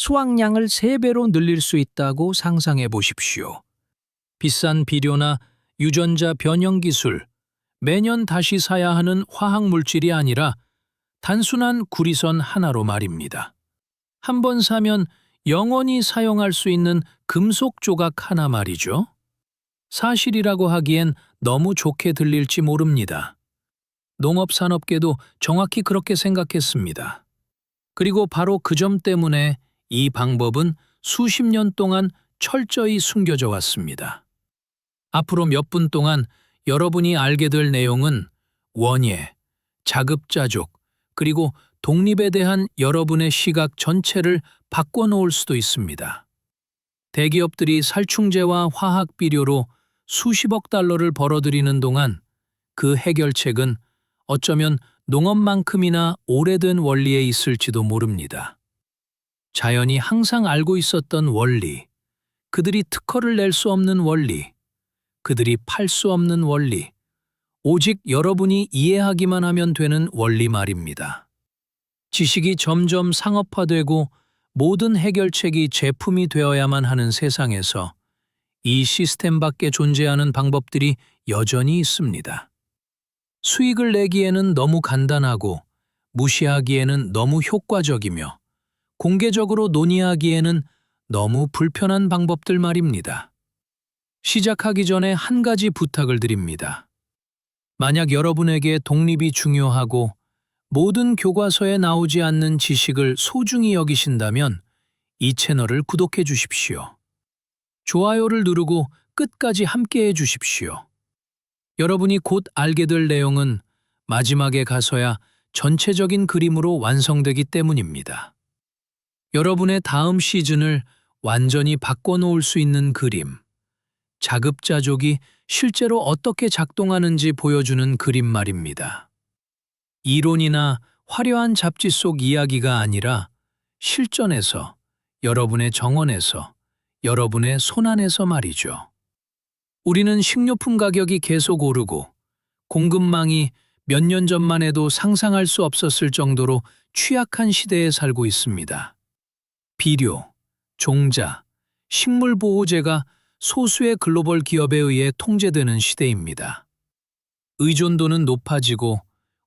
수확량을 3배로 늘릴 수 있다고 상상해 보십시오. 비싼 비료나 유전자 변형 기술, 매년 다시 사야 하는 화학 물질이 아니라 단순한 구리선 하나로 말입니다. 한 번 사면 영원히 사용할 수 있는 금속 조각 하나 말이죠. 사실이라고 하기엔 너무 좋게 들릴지 모릅니다. 농업산업계도 정확히 그렇게 생각했습니다. 그리고 바로 그 점 때문에 이 방법은 수십 년 동안 철저히 숨겨져 왔습니다. 앞으로 몇 분 동안 여러분이 알게 될 내용은 원예, 자급자족, 그리고 독립에 대한 여러분의 시각 전체를 바꿔놓을 수도 있습니다. 대기업들이 살충제와 화학 비료로 수십억 달러를 벌어들이는 동안 그 해결책은 어쩌면 농업만큼이나 오래된 원리에 있을지도 모릅니다. 자연이 항상 알고 있었던 원리, 그들이 특허를 낼 수 없는 원리, 그들이 팔 수 없는 원리, 오직 여러분이 이해하기만 하면 되는 원리 말입니다. 지식이 점점 상업화되고 모든 해결책이 제품이 되어야만 하는 세상에서 이 시스템 밖에 존재하는 방법들이 여전히 있습니다. 수익을 내기에는 너무 간단하고 무시하기에는 너무 효과적이며 공개적으로 논의하기에는 너무 불편한 방법들 말입니다. 시작하기 전에 한 가지 부탁을 드립니다. 만약 여러분에게 독립이 중요하고 모든 교과서에 나오지 않는 지식을 소중히 여기신다면 이 채널을 구독해 주십시오. 좋아요를 누르고 끝까지 함께해 주십시오. 여러분이 곧 알게 될 내용은 마지막에 가서야 전체적인 그림으로 완성되기 때문입니다. 여러분의 다음 시즌을 완전히 바꿔놓을 수 있는 그림, 자급자족이 실제로 어떻게 작동하는지 보여주는 그림 말입니다. 이론이나 화려한 잡지 속 이야기가 아니라 실전에서, 여러분의 정원에서, 여러분의 손안에서 말이죠. 우리는 식료품 가격이 계속 오르고 공급망이 몇 년 전만 해도 상상할 수 없었을 정도로 취약한 시대에 살고 있습니다. 비료, 종자, 식물보호제가 소수의 글로벌 기업에 의해 통제되는 시대입니다. 의존도는 높아지고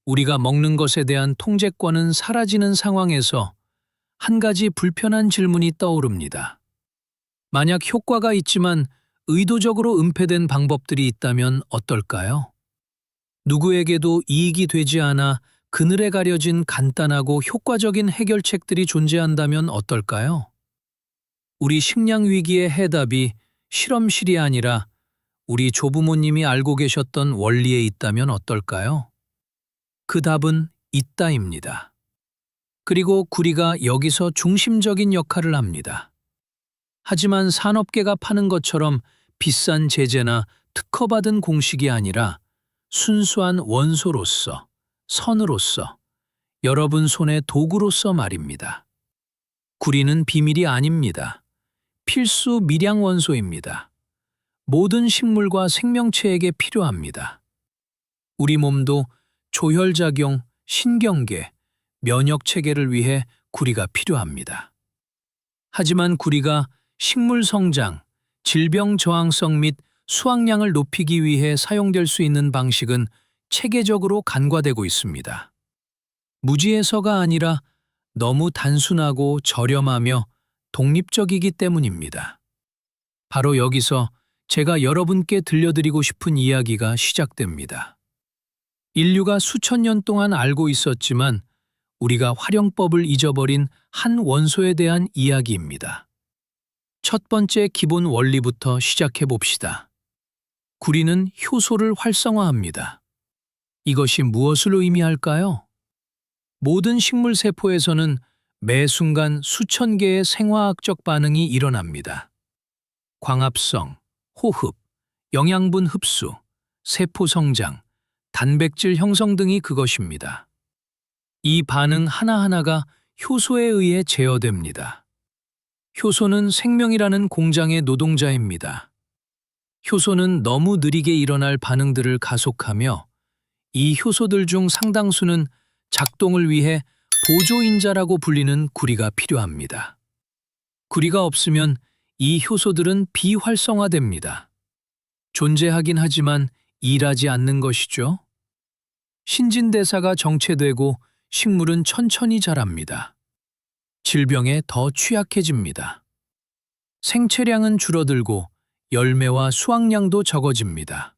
우리가 먹는 것에 대한 통제권은 사라지는 상황에서 한 가지 불편한 질문이 떠오릅니다. 만약 효과가 있지만 의도적으로 은폐된 방법들이 있다면 어떨까요? 누구에게도 이익이 되지 않아 그늘에 가려진 간단하고 효과적인 해결책들이 존재한다면 어떨까요? 우리 식량 위기의 해답이 실험실이 아니라 우리 조부모님이 알고 계셨던 원리에 있다면 어떨까요? 그 답은 있다입니다. 그리고 구리가 여기서 중심적인 역할을 합니다. 하지만 산업계가 파는 것처럼 비싼 제재나 특허받은 공식이 아니라 순수한 원소로서, 선으로서, 여러분 손의 도구로서 말입니다. 구리는 비밀이 아닙니다. 필수 밀양 원소입니다. 모든 식물과 생명체에게 필요합니다. 우리 몸도 조혈작용, 신경계, 면역체계를 위해 구리가 필요합니다. 하지만 구리가 식물 성장, 질병 저항성 및 수확량을 높이기 위해 사용될 수 있는 방식은 체계적으로 간과되고 있습니다. 무지해서가 아니라 너무 단순하고 저렴하며 독립적이기 때문입니다. 바로 여기서 제가 여러분께 들려드리고 싶은 이야기가 시작됩니다. 인류가 수천 년 동안 알고 있었지만 우리가 활용법을 잊어버린 한 원소에 대한 이야기입니다. 첫 번째 기본 원리부터 시작해 봅시다. 구리는 효소를 활성화합니다. 이것이 무엇을 의미할까요? 모든 식물 세포에서는 매 순간 수천 개의 생화학적 반응이 일어납니다. 광합성, 호흡, 영양분 흡수, 세포 성장, 단백질 형성 등이 그것입니다. 이 반응 하나하나가 효소에 의해 제어됩니다. 효소는 생명이라는 공장의 노동자입니다. 효소는 너무 느리게 일어날 반응들을 가속하며 이 효소들 중 상당수는 작동을 위해 보조인자라고 불리는 구리가 필요합니다. 구리가 없으면 이 효소들은 비활성화됩니다. 존재하긴 하지만 일하지 않는 것이죠. 신진대사가 정체되고 식물은 천천히 자랍니다. 질병에 더 취약해집니다. 생채량은 줄어들고 열매와 수확량도 적어집니다.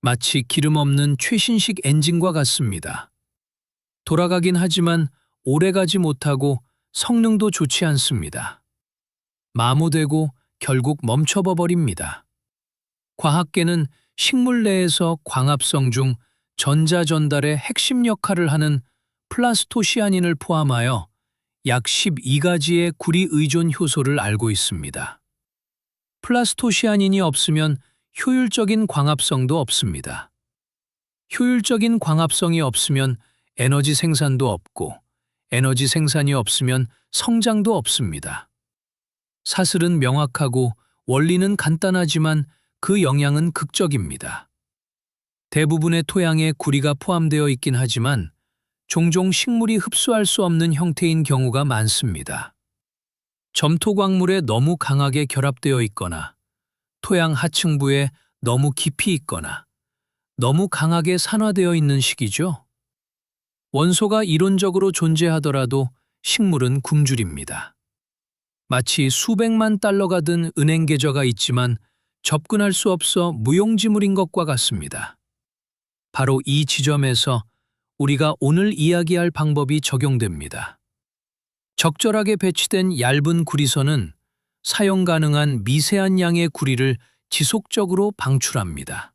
마치 기름 없는 최신식 엔진과 같습니다. 돌아가긴 하지만 오래가지 못하고 성능도 좋지 않습니다. 마모되고 결국 멈춰버립니다. 과학계는 식물 내에서 광합성 중 전자 전달의 핵심 역할을 하는 플라스토시아닌을 포함하여 약 12가지의 구리 의존 효소를 알고 있습니다. 플라스토시아닌이 없으면 효율적인 광합성도 없습니다. 효율적인 광합성이 없으면 에너지 생산도 없고 에너지 생산이 없으면 성장도 없습니다. 사슬은 명확하고 원리는 간단하지만 그 영향은 극적입니다. 대부분의 토양에 구리가 포함되어 있긴 하지만 종종 식물이 흡수할 수 없는 형태인 경우가 많습니다. 점토 광물에 너무 강하게 결합되어 있거나 토양 하층부에 너무 깊이 있거나 너무 강하게 산화되어 있는 식이죠. 원소가 이론적으로 존재하더라도 식물은 굶주립니다. 마치 수백만 달러가 든 은행 계좌가 있지만 접근할 수 없어 무용지물인 것과 같습니다. 바로 이 지점에서 우리가 오늘 이야기할 방법이 적용됩니다. 적절하게 배치된 얇은 구리선은 사용 가능한 미세한 양의 구리를 지속적으로 방출합니다.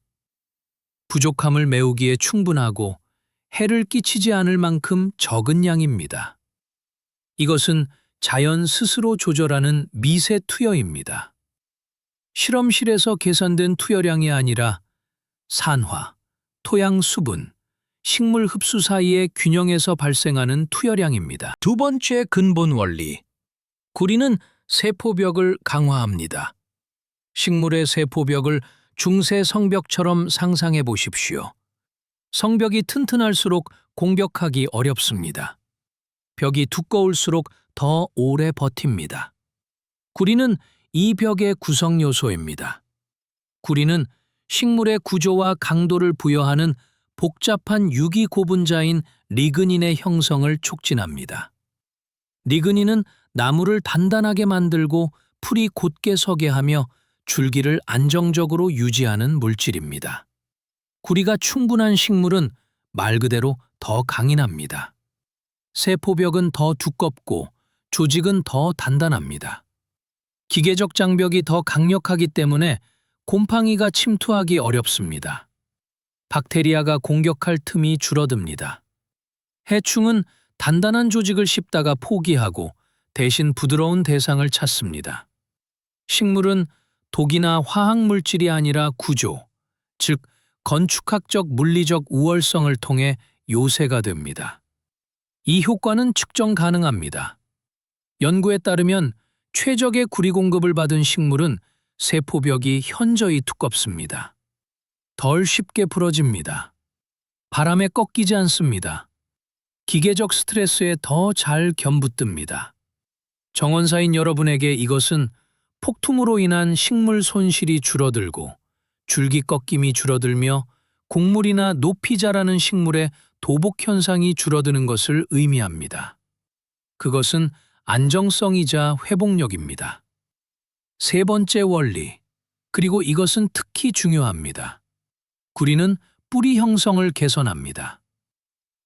부족함을 메우기에 충분하고 해를 끼치지 않을 만큼 적은 양입니다. 이것은 자연 스스로 조절하는 미세 투여입니다. 실험실에서 계산된 투여량이 아니라 산화, 토양 수분, 식물 흡수 사이의 균형에서 발생하는 투여량입니다. 두 번째 근본 원리. 구리는 세포벽을 강화합니다. 식물의 세포벽을 중세 성벽처럼 상상해 보십시오. 성벽이 튼튼할수록 공격하기 어렵습니다. 벽이 두꺼울수록 더 오래 버팁니다. 구리는 이 벽의 구성 요소입니다. 구리는 식물의 구조와 강도를 부여하는 복잡한 유기 고분자인 리그닌의 형성을 촉진합니다. 리그닌은 나무를 단단하게 만들고 풀이 곧게 서게 하며 줄기를 안정적으로 유지하는 물질입니다. 구리가 충분한 식물은 말 그대로 더 강인합니다. 세포벽은 더 두껍고 조직은 더 단단합니다. 기계적 장벽이 더 강력하기 때문에 곰팡이가 침투하기 어렵습니다. 박테리아가 공격할 틈이 줄어듭니다. 해충은 단단한 조직을 씹다가 포기하고 대신 부드러운 대상을 찾습니다. 식물은 독이나 화학물질이 아니라 구조, 즉 건축학적 물리적 우월성을 통해 요새가 됩니다. 이 효과는 측정 가능합니다. 연구에 따르면 최적의 구리 공급을 받은 식물은 세포벽이 현저히 두껍습니다. 덜 쉽게 부러집니다. 바람에 꺾이지 않습니다. 기계적 스트레스에 더 잘 견붙듭니다. 정원사인 여러분에게 이것은 폭tum으로 인한 식물 손실이 줄어들고 줄기 꺾임이 줄어들며 곡물이나 높이 자라는 식물의 도복 현상이 줄어드는 것을 의미합니다. 그것은 안정성이자 회복력입니다. 세 번째 원리, 그리고 이것은 특히 중요합니다. 구리는 뿌리 형성을 개선합니다.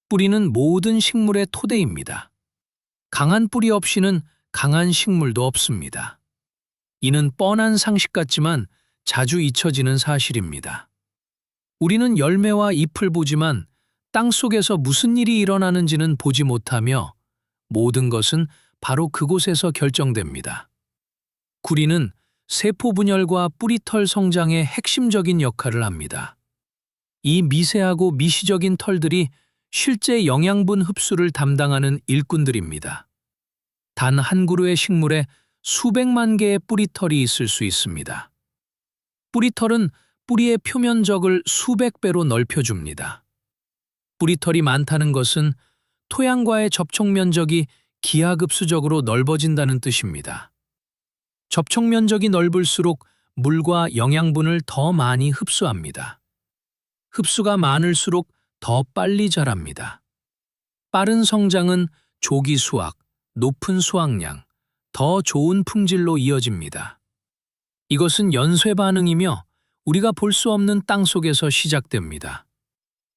뿌리는 모든 식물의 토대입니다. 강한 뿌리 없이는 강한 식물도 없습니다. 이는 뻔한 상식 같지만 자주 잊혀지는 사실입니다. 우리는 열매와 잎을 보지만 땅 속에서 무슨 일이 일어나는지는 보지 못하며 모든 것은 바로 그곳에서 결정됩니다. 구리는 세포 분열과 뿌리털 성장의 핵심적인 역할을 합니다. 이 미세하고 미시적인 털들이 실제 영양분 흡수를 담당하는 일꾼들입니다. 단 한 그루의 식물에 수백만 개의 뿌리털이 있을 수 있습니다. 뿌리털은 뿌리의 표면적을 수백 배로 넓혀줍니다. 뿌리털이 많다는 것은 토양과의 접촉 면적이 기하급수적으로 넓어진다는 뜻입니다. 접촉 면적이 넓을수록 물과 영양분을 더 많이 흡수합니다. 흡수가 많을수록 더 빨리 자랍니다. 빠른 성장은 조기 수확, 높은 수확량, 더 좋은 품질로 이어집니다. 이것은 연쇄 반응이며 우리가 볼 수 없는 땅 속에서 시작됩니다.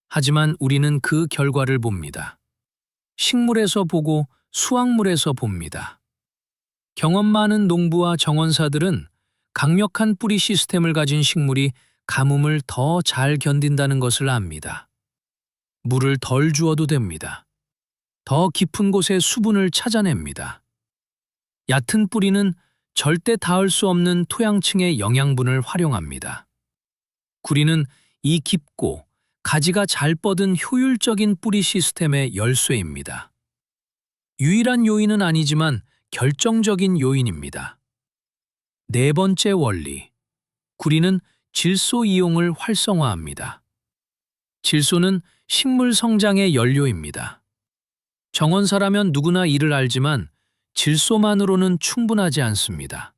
하지만 우리는 그 결과를 봅니다. 식물에서 보고 수확물에서 봅니다. 경험 많은 농부와 정원사들은 강력한 뿌리 시스템을 가진 식물이 가뭄을 더 잘 견딘다는 것을 압니다. 물을 덜 주어도 됩니다. 더 깊은 곳에 수분을 찾아냅니다. 얕은 뿌리는 절대 닿을 수 없는 토양층의 영양분을 활용합니다. 구리는 이 깊고 가지가 잘 뻗은 효율적인 뿌리 시스템의 열쇠입니다. 유일한 요인은 아니지만 결정적인 요인입니다. 네 번째 원리. 구리는 질소 이용을 활성화합니다. 질소는 식물 성장의 연료입니다. 정원사라면 누구나 이를 알지만 질소만으로는 충분하지 않습니다.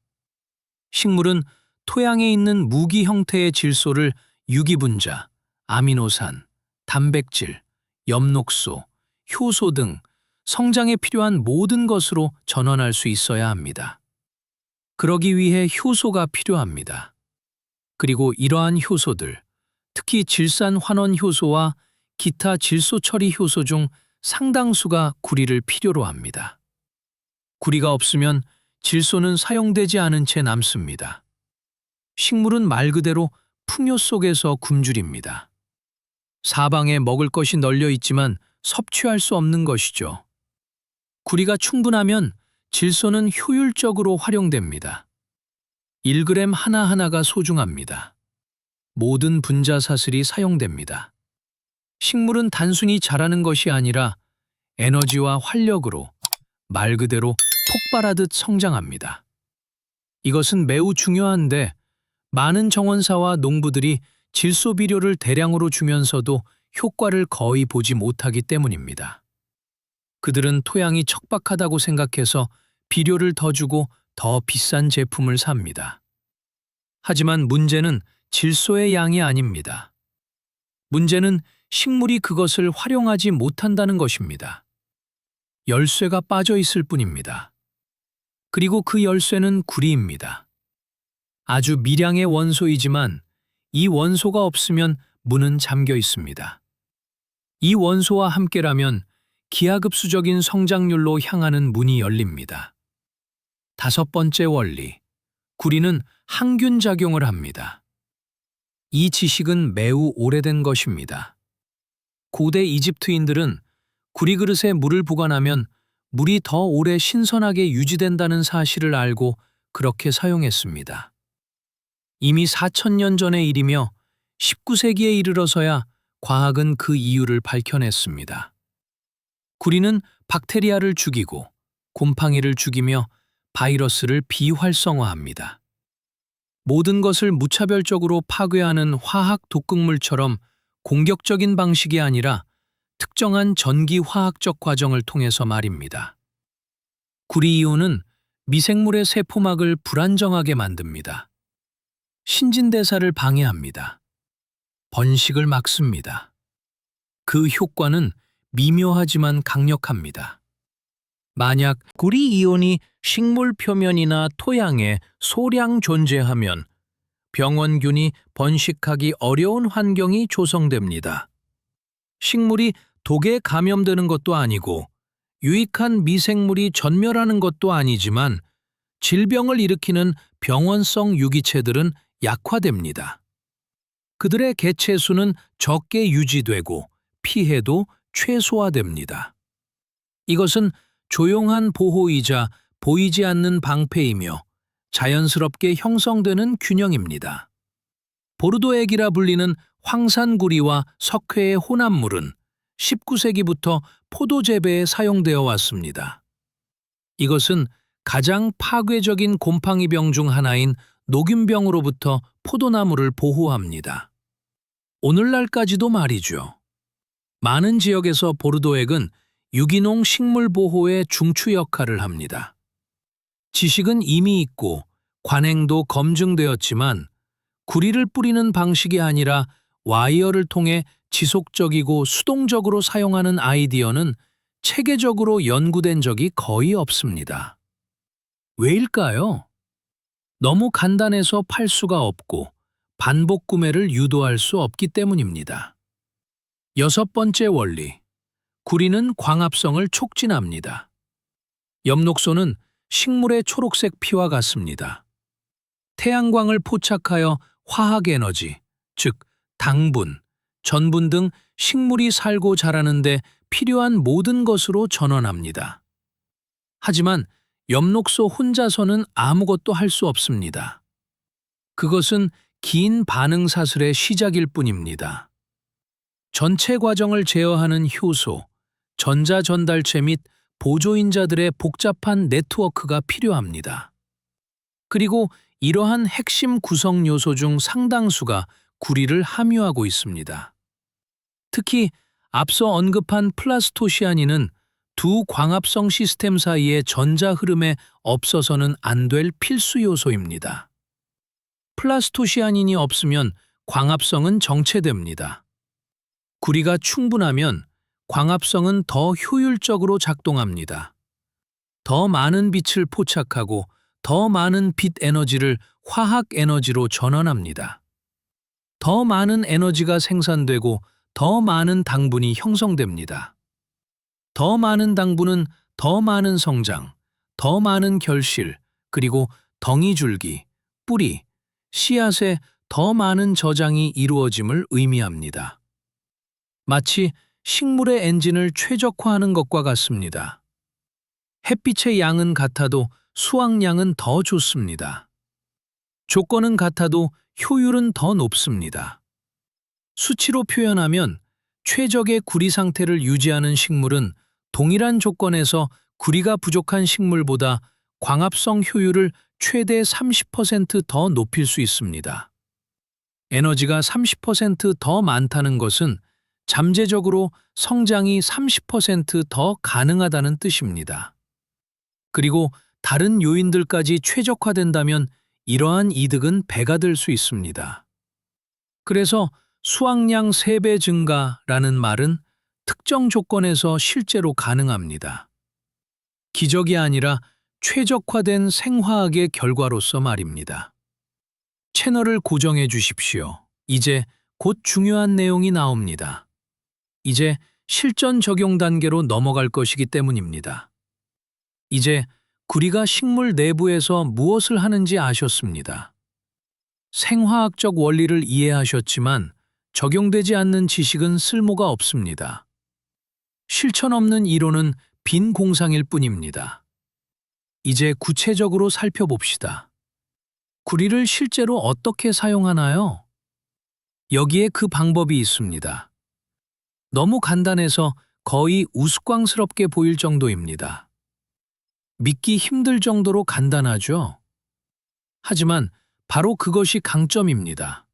식물은 토양에 있는 무기 형태의 질소를 유기분자, 아미노산, 단백질, 엽록소, 효소 등 성장에 필요한 모든 것으로 전환할 수 있어야 합니다. 그러기 위해 효소가 필요합니다. 그리고 이러한 효소들, 특히 질산환원 효소와 기타 질소 처리 효소 중 상당수가 구리를 필요로 합니다. 구리가 없으면 질소는 사용되지 않은 채 남습니다. 식물은 말 그대로 풍요 속에서 굶주립니다. 사방에 먹을 것이 널려 있지만 섭취할 수 없는 것이죠. 구리가 충분하면 질소는 효율적으로 활용됩니다. 1g 하나하나가 소중합니다. 모든 분자사슬이 사용됩니다. 식물은 단순히 자라는 것이 아니라 에너지와 활력으로 말 그대로 폭발하듯 성장합니다. 이것은 매우 중요한데 많은 정원사와 농부들이 질소 비료를 대량으로 주면서도 효과를 거의 보지 못하기 때문입니다. 그들은 토양이 척박하다고 생각해서 비료를 더 주고 더 비싼 제품을 삽니다. 하지만 문제는 질소의 양이 아닙니다. 문제는 식물이 그것을 활용하지 못한다는 것입니다. 열쇠가 빠져 있을 뿐입니다. 그리고 그 열쇠는 구리입니다. 아주 미량의 원소이지만 이 원소가 없으면 문은 잠겨 있습니다. 이 원소와 함께라면 기하급수적인 성장률로 향하는 문이 열립니다. 다섯 번째 원리, 구리는 항균 작용을 합니다. 이 지식은 매우 오래된 것입니다. 고대 이집트인들은 구리 그릇에 물을 보관하면 물이 더 오래 신선하게 유지된다는 사실을 알고 그렇게 사용했습니다. 이미 4000년 전의 일이며 19세기에 이르러서야 과학은 그 이유를 밝혀냈습니다. 구리는 박테리아를 죽이고 곰팡이를 죽이며 바이러스를 비활성화합니다. 모든 것을 무차별적으로 파괴하는 화학 독극물처럼 공격적인 방식이 아니라 특정한 전기화학적 과정을 통해서 말입니다. 구리이온은 미생물의 세포막을 불안정하게 만듭니다. 신진대사를 방해합니다. 번식을 막습니다. 그 효과는 미묘하지만 강력합니다. 만약 구리이온이 식물 표면이나 토양에 소량 존재하면 병원균이 번식하기 어려운 환경이 조성됩니다. 식물이 독에 감염되는 것도 아니고 유익한 미생물이 전멸하는 것도 아니지만 질병을 일으키는 병원성 유기체들은 약화됩니다. 그들의 개체 수는 적게 유지되고 피해도 최소화됩니다. 이것은 조용한 보호이자 보이지 않는 방패이며 자연스럽게 형성되는 균형입니다. 보르도액이라 불리는 황산구리와 석회의 혼합물은 19세기부터 포도 재배에 사용되어 왔습니다. 이것은 가장 파괴적인 곰팡이병 중 하나인 녹균병으로부터 포도나무를 보호합니다. 오늘날까지도 말이죠. 많은 지역에서 보르도액은 유기농 식물 보호의 중추 역할을 합니다. 지식은 이미 있고 관행도 검증되었지만 구리를 뿌리는 방식이 아니라 와이어를 통해 지속적이고 수동적으로 사용하는 아이디어는 체계적으로 연구된 적이 거의 없습니다. 왜일까요? 너무 간단해서 팔 수가 없고 반복 구매를 유도할 수 없기 때문입니다. 여섯 번째 원리. 구리는 광합성을 촉진합니다. 엽록소는 식물의 초록색 피와 같습니다. 태양광을 포착하여 화학에너지, 즉 당분, 전분 등 식물이 살고 자라는 데 필요한 모든 것으로 전환합니다. 하지만 엽록소 혼자서는 아무것도 할 수 없습니다. 그것은 긴 반응 사슬의 시작일 뿐입니다. 전체 과정을 제어하는 효소, 전자전달체 및 보조인자들의 복잡한 네트워크가 필요합니다. 그리고 이러한 핵심 구성 요소 중 상당수가 구리를 함유하고 있습니다. 특히 앞서 언급한 플라스토시아닌은 두 광합성 시스템 사이의 전자 흐름에 없어서는 안 될 필수 요소입니다. 플라스토시아닌이 없으면 광합성은 정체됩니다. 구리가 충분하면 광합성은 더 효율적으로 작동합니다. 더 많은 빛을 포착하고 더 많은 빛 에너지를 화학 에너지로 전환합니다. 더 많은 에너지가 생산되고 더 많은 당분이 형성됩니다. 더 많은 당분은 더 많은 성장, 더 많은 결실, 그리고 덩이줄기, 뿌리, 씨앗에 더 많은 저장이 이루어짐을 의미합니다. 마치 식물의 엔진을 최적화하는 것과 같습니다. 햇빛의 양은 같아도 수확량은 더 좋습니다. 조건은 같아도 효율은 더 높습니다. 수치로 표현하면 최적의 구리 상태를 유지하는 식물은 동일한 조건에서 구리가 부족한 식물보다 광합성 효율을 최대 30% 더 높일 수 있습니다. 에너지가 30% 더 많다는 것은 잠재적으로 성장이 30%더 가능하다는 뜻입니다. 그리고 다른 요인들까지 최적화된다면 이러한 이득은 배가 될 수 있습니다. 그래서 수확량 3배 증가라는 말은 특정 조건에서 실제로 가능합니다. 기적이 아니라 최적화된 생화학의 결과로서 말입니다. 채널을 고정해 주십시오. 이제 곧 중요한 내용이 나옵니다. 이제 실전 적용 단계로 넘어갈 것이기 때문입니다. 이제 구리가 식물 내부에서 무엇을 하는지 아셨습니다. 생화학적 원리를 이해하셨지만 적용되지 않는 지식은 쓸모가 없습니다. 실천 없는 이론은 빈 공상일 뿐입니다. 이제 구체적으로 살펴봅시다. 구리를 실제로 어떻게 사용하나요? 여기에 그 방법이 있습니다. 너무 간단해서 거의 우스꽝스럽게 보일 정도입니다. 믿기 힘들 정도로 간단하죠? 하지만 바로 그것이 강점입니다.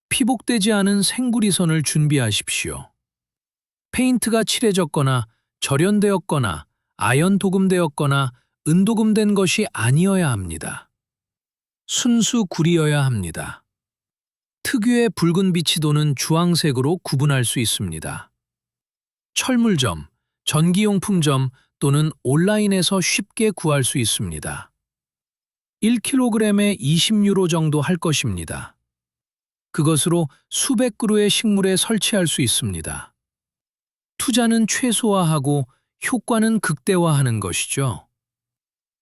피복되지 않은 생구리선을 준비하십시오. 페인트가 칠해졌거나 절연되었거나 아연 도금되었거나 은도금된 것이 아니어야 합니다. 순수 구리여야 합니다. 특유의 붉은 빛이 도는 주황색으로 구분할 수 있습니다. 철물점, 전기용품점 또는 온라인에서 쉽게 구할 수 있습니다. 1kg에 20유로 정도 할 것입니다. 그것으로 수백 그루의 식물에 설치할 수 있습니다. 투자는 최소화하고 효과는 극대화하는 것이죠.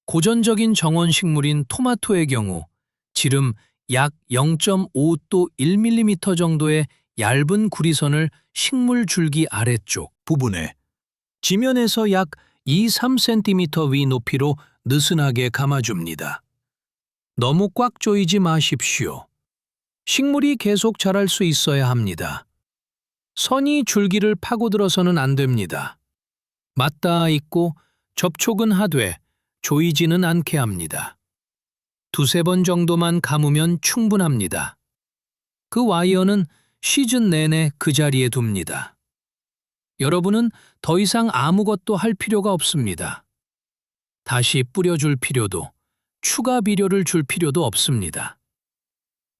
고전적인 정원식물인 토마토의 경우 지름 약 0.5 또 1mm 정도의 얇은 구리선을 식물 줄기 아래쪽 부분에 지면에서 약 2-3cm 위 높이로 느슨하게 감아줍니다. 너무 꽉 조이지 마십시오. 식물이 계속 자랄 수 있어야 합니다. 선이 줄기를 파고들어서는 안 됩니다. 맞닿아 있고 접촉은 하되 조이지는 않게 합니다. 2-3번 정도만 감으면 충분합니다. 그 와이어는 시즌 내내 그 자리에 둡니다. 여러분은 더 이상 아무것도 할 필요가 없습니다. 다시 뿌려줄 필요도, 추가 비료를 줄 필요도 없습니다.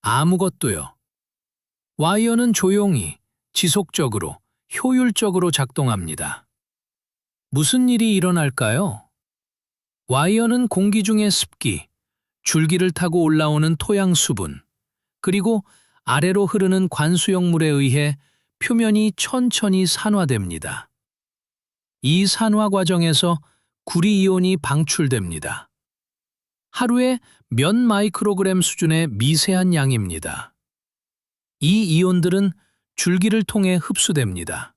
아무것도요. 와이어는 조용히, 지속적으로, 효율적으로 작동합니다. 무슨 일이 일어날까요? 와이어는 공기 중의 습기, 줄기를 타고 올라오는 토양 수분, 그리고 아래로 흐르는 관수용물에 의해 표면이 천천히 산화됩니다. 이 산화 과정에서 구리이온이 방출됩니다. 하루에 몇 마이크로그램 수준의 미세한 양입니다. 이 이온들은 줄기를 통해 흡수됩니다.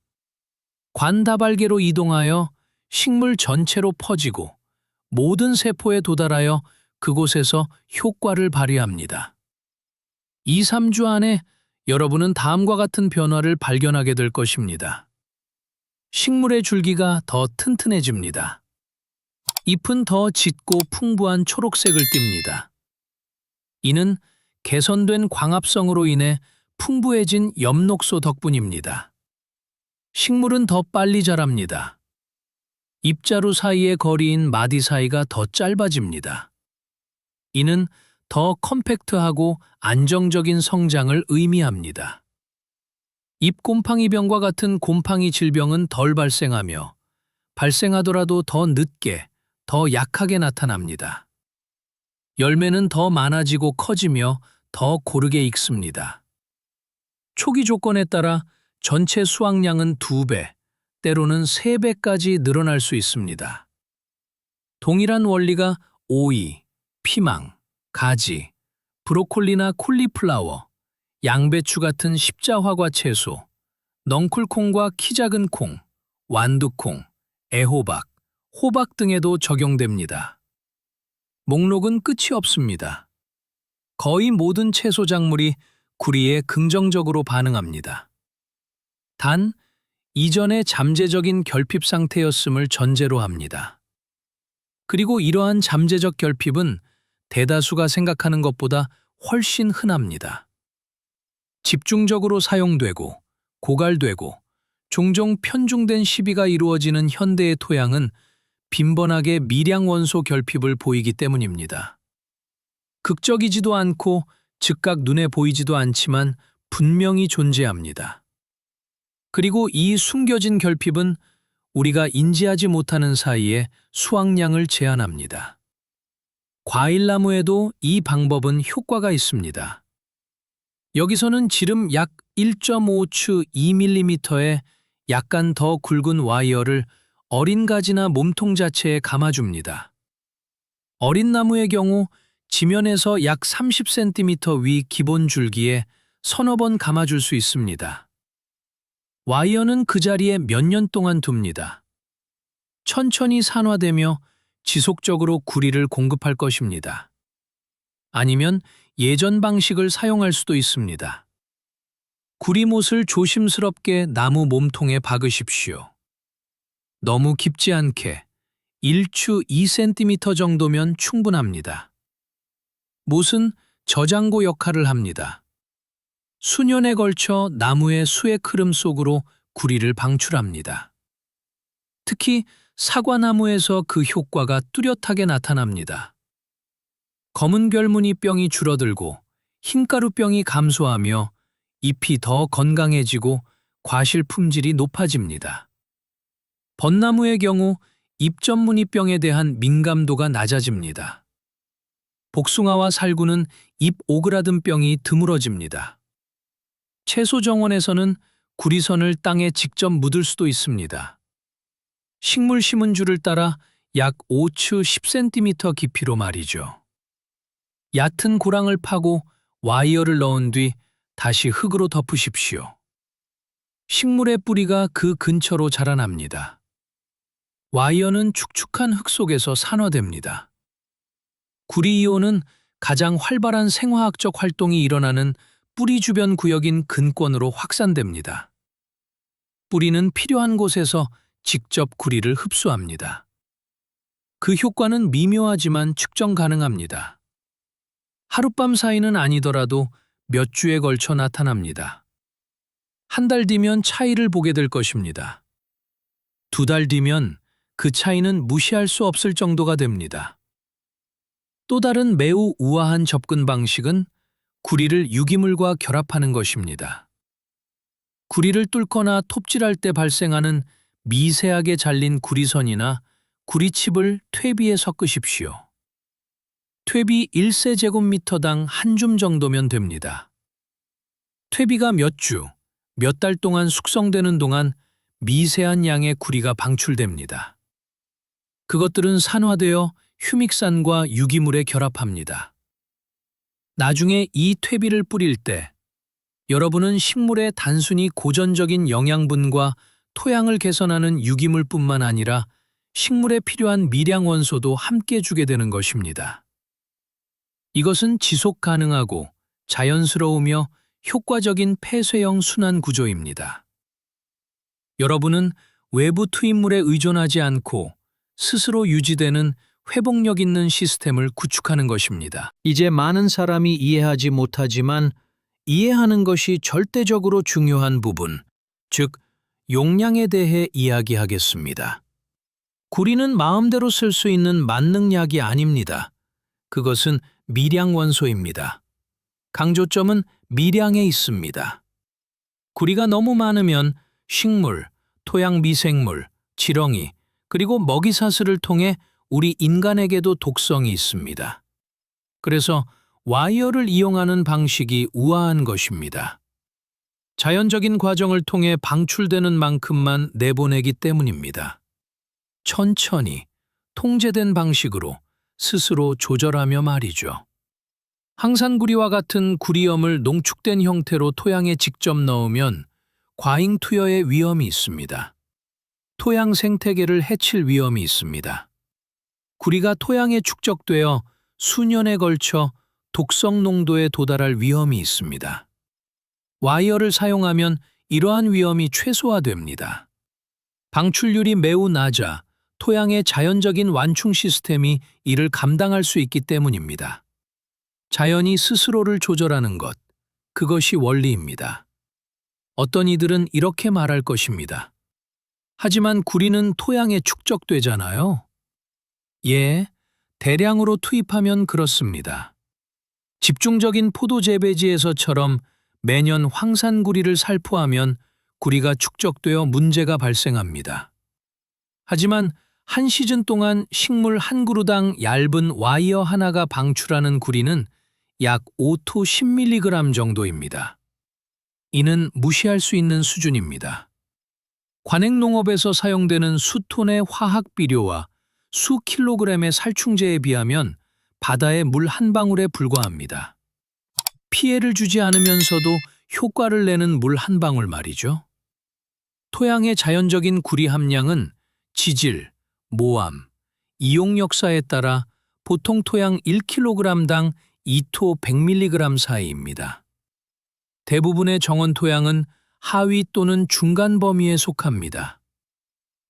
관다발계로 이동하여 식물 전체로 퍼지고 모든 세포에 도달하여 그곳에서 효과를 발휘합니다. 2, 3주 안에 여러분은 다음과 같은 변화를 발견하게 될 것입니다. 식물의 줄기가 더 튼튼해집니다. 잎은 더 짙고 풍부한 초록색을 띱니다. 이는 개선된 광합성으로 인해 풍부해진 엽록소 덕분입니다. 식물은 더 빨리 자랍니다. 잎자루 사이의 거리인 마디 사이가 더 짧아집니다. 이는 더 컴팩트하고 안정적인 성장을 의미합니다. 잎곰팡이병과 같은 곰팡이 질병은 덜 발생하며 발생하더라도 더 늦게, 더 약하게 나타납니다. 열매는 더 많아지고 커지며 더 고르게 익습니다. 초기 조건에 따라 전체 수확량은 2배, 때로는 3배까지 늘어날 수 있습니다. 동일한 원리가 오이, 피망, 가지, 브로콜리나 콜리플라워, 양배추 같은 십자화과 채소, 넝쿨콩과 키 작은 콩, 완두콩, 애호박, 호박 등에도 적용됩니다. 목록은 끝이 없습니다. 거의 모든 채소 작물이 구리에 긍정적으로 반응합니다. 단, 이전에 잠재적인 결핍 상태였음을 전제로 합니다. 그리고 이러한 잠재적 결핍은 대다수가 생각하는 것보다 훨씬 흔합니다. 집중적으로 사용되고, 고갈되고, 종종 편중된 시비가 이루어지는 현대의 토양은 빈번하게 미량 원소 결핍을 보이기 때문입니다. 극적이지도 않고 즉각 눈에 보이지도 않지만 분명히 존재합니다. 그리고 이 숨겨진 결핍은 우리가 인지하지 못하는 사이에 수확량을 제한합니다. 과일나무에도 이 방법은 효과가 있습니다. 여기서는 지름 약 1.5추 2mm의 약간 더 굵은 와이어를 어린 가지나 몸통 자체에 감아줍니다. 어린 나무의 경우 지면에서 약 30cm 위 기본 줄기에 서너 번 감아줄 수 있습니다. 와이어는 그 자리에 몇 년 동안 둡니다. 천천히 산화되며 지속적으로 구리를 공급할 것입니다. 아니면 예전 방식을 사용할 수도 있습니다. 구리못을 조심스럽게 나무 몸통에 박으십시오. 너무 깊지 않게 1추 2cm 정도면 충분합니다. 못은 저장고 역할을 합니다. 수년에 걸쳐 나무의 수액 흐름 속으로 구리를 방출합니다. 특히 사과나무에서 그 효과가 뚜렷하게 나타납니다. 검은 결무늬병이 줄어들고 흰가루병이 감소하며 잎이 더 건강해지고 과실 품질이 높아집니다. 벚나무의 경우 잎전무늬병에 대한 민감도가 낮아집니다. 복숭아와 살구는 잎 오그라든 병이 드물어집니다. 채소 정원에서는 구리선을 땅에 직접 묻을 수도 있습니다. 식물 심은 줄을 따라 약 5추 10cm 깊이로 말이죠. 얕은 고랑을 파고 와이어를 넣은 뒤 다시 흙으로 덮으십시오. 식물의 뿌리가 그 근처로 자라납니다. 와이어는 축축한 흙 속에서 산화됩니다. 구리이온은 가장 활발한 생화학적 활동이 일어나는 뿌리 주변 구역인 근권으로 확산됩니다. 뿌리는 필요한 곳에서 직접 구리를 흡수합니다. 그 효과는 미묘하지만 측정 가능합니다. 하룻밤 사이는 아니더라도 몇 주에 걸쳐 나타납니다. 한 달 뒤면 차이를 보게 될 것입니다. 2달 뒤면 그 차이는 무시할 수 없을 정도가 됩니다. 또 다른 매우 우아한 접근 방식은 구리를 유기물과 결합하는 것입니다. 구리를 뚫거나 톱질할 때 발생하는 미세하게 잘린 구리선이나 구리칩을 퇴비에 섞으십시오. 퇴비 1세제곱미터당 한 줌 정도면 됩니다. 퇴비가 몇 주, 몇 달 동안 숙성되는 동안 미세한 양의 구리가 방출됩니다. 그것들은 산화되어 휴믹산과 유기물에 결합합니다. 나중에 이 퇴비를 뿌릴 때 여러분은 식물의 단순히 고전적인 영양분과 토양을 개선하는 유기물뿐만 아니라 식물에 필요한 미량 원소도 함께 주게 되는 것입니다. 이것은 지속 가능하고 자연스러우며 효과적인 폐쇄형 순환 구조입니다. 여러분은 외부 투입물에 의존하지 않고 스스로 유지되는 회복력 있는 시스템을 구축하는 것입니다. 이제 많은 사람이 이해하지 못하지만 이해하는 것이 절대적으로 중요한 부분, 즉 용량에 대해 이야기하겠습니다. 구리는 마음대로 쓸 수 있는 만능약이 아닙니다. 그것은 미량 원소입니다. 강조점은 미량에 있습니다. 구리가 너무 많으면 식물, 토양 미생물, 지렁이, 그리고 먹이사슬을 통해 우리 인간에게도 독성이 있습니다. 그래서 와이어를 이용하는 방식이 우아한 것입니다. 자연적인 과정을 통해 방출되는 만큼만 내보내기 때문입니다. 천천히, 통제된 방식으로 스스로 조절하며 말이죠. 항산구리와 같은 구리염을 농축된 형태로 토양에 직접 넣으면 과잉 투여의 위험이 있습니다. 토양 생태계를 해칠 위험이 있습니다. 구리가 토양에 축적되어 수년에 걸쳐 독성 농도에 도달할 위험이 있습니다. 와이어를 사용하면 이러한 위험이 최소화됩니다. 방출률이 매우 낮아 토양의 자연적인 완충 시스템이 이를 감당할 수 있기 때문입니다. 자연이 스스로를 조절하는 것, 그것이 원리입니다. 어떤 이들은 이렇게 말할 것입니다. 하지만 구리는 토양에 축적되잖아요. 예, 대량으로 투입하면 그렇습니다. 집중적인 포도 재배지에서처럼 매년 황산구리를 살포하면 구리가 축적되어 문제가 발생합니다. 하지만 한 시즌 동안 식물 한 그루당 얇은 와이어 하나가 방출하는 구리는 약 5토 10mg 정도입니다. 이는 무시할 수 있는 수준입니다. 관행농업에서 사용되는 수톤의 화학 비료와 수 킬로그램의 살충제에 비하면 바다의 물 한 방울에 불과합니다. 피해를 주지 않으면서도 효과를 내는 물 한 방울 말이죠. 토양의 자연적인 구리 함량은 지질, 모암, 이용 역사에 따라 보통 토양 1kg당 2토 100mg 사이입니다. 대부분의 정원 토양은 하위 또는 중간 범위에 속합니다.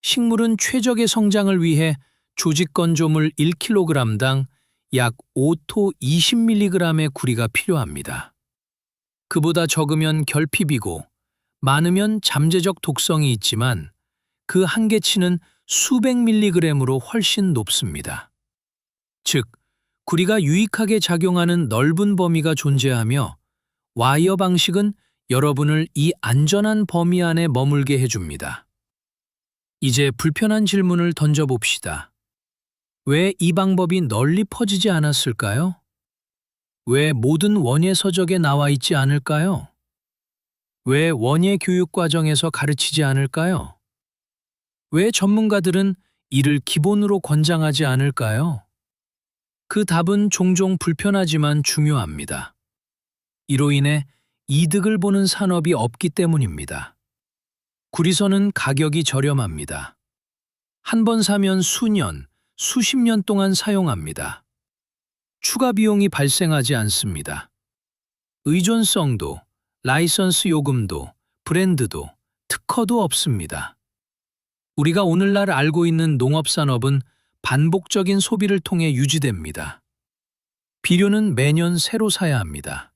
식물은 최적의 성장을 위해 조직 건조물 1kg당 약 5토 20mg의 구리가 필요합니다. 그보다 적으면 결핍이고 많으면 잠재적 독성이 있지만 그 한계치는 수백 밀리그램으로 훨씬 높습니다. 즉, 구리가 유익하게 작용하는 넓은 범위가 존재하며 와이어 방식은 여러분을 이 안전한 범위 안에 머물게 해줍니다. 이제 불편한 질문을 던져봅시다. 왜 이 방법이 널리 퍼지지 않았을까요? 왜 모든 원예 서적에 나와 있지 않을까요? 왜 원예 교육 과정에서 가르치지 않을까요? 왜 전문가들은 이를 기본으로 권장하지 않을까요? 그 답은 종종 불편하지만 중요합니다. 이로 인해 이득을 보는 산업이 없기 때문입니다. 구리선은 가격이 저렴합니다. 한 번 사면 수년, 수십 년 동안 사용합니다. 추가 비용이 발생하지 않습니다. 의존성도, 라이선스 요금도, 브랜드도, 특허도 없습니다. 우리가 오늘날 알고 있는 농업산업은 반복적인 소비를 통해 유지됩니다. 비료는 매년 새로 사야 합니다.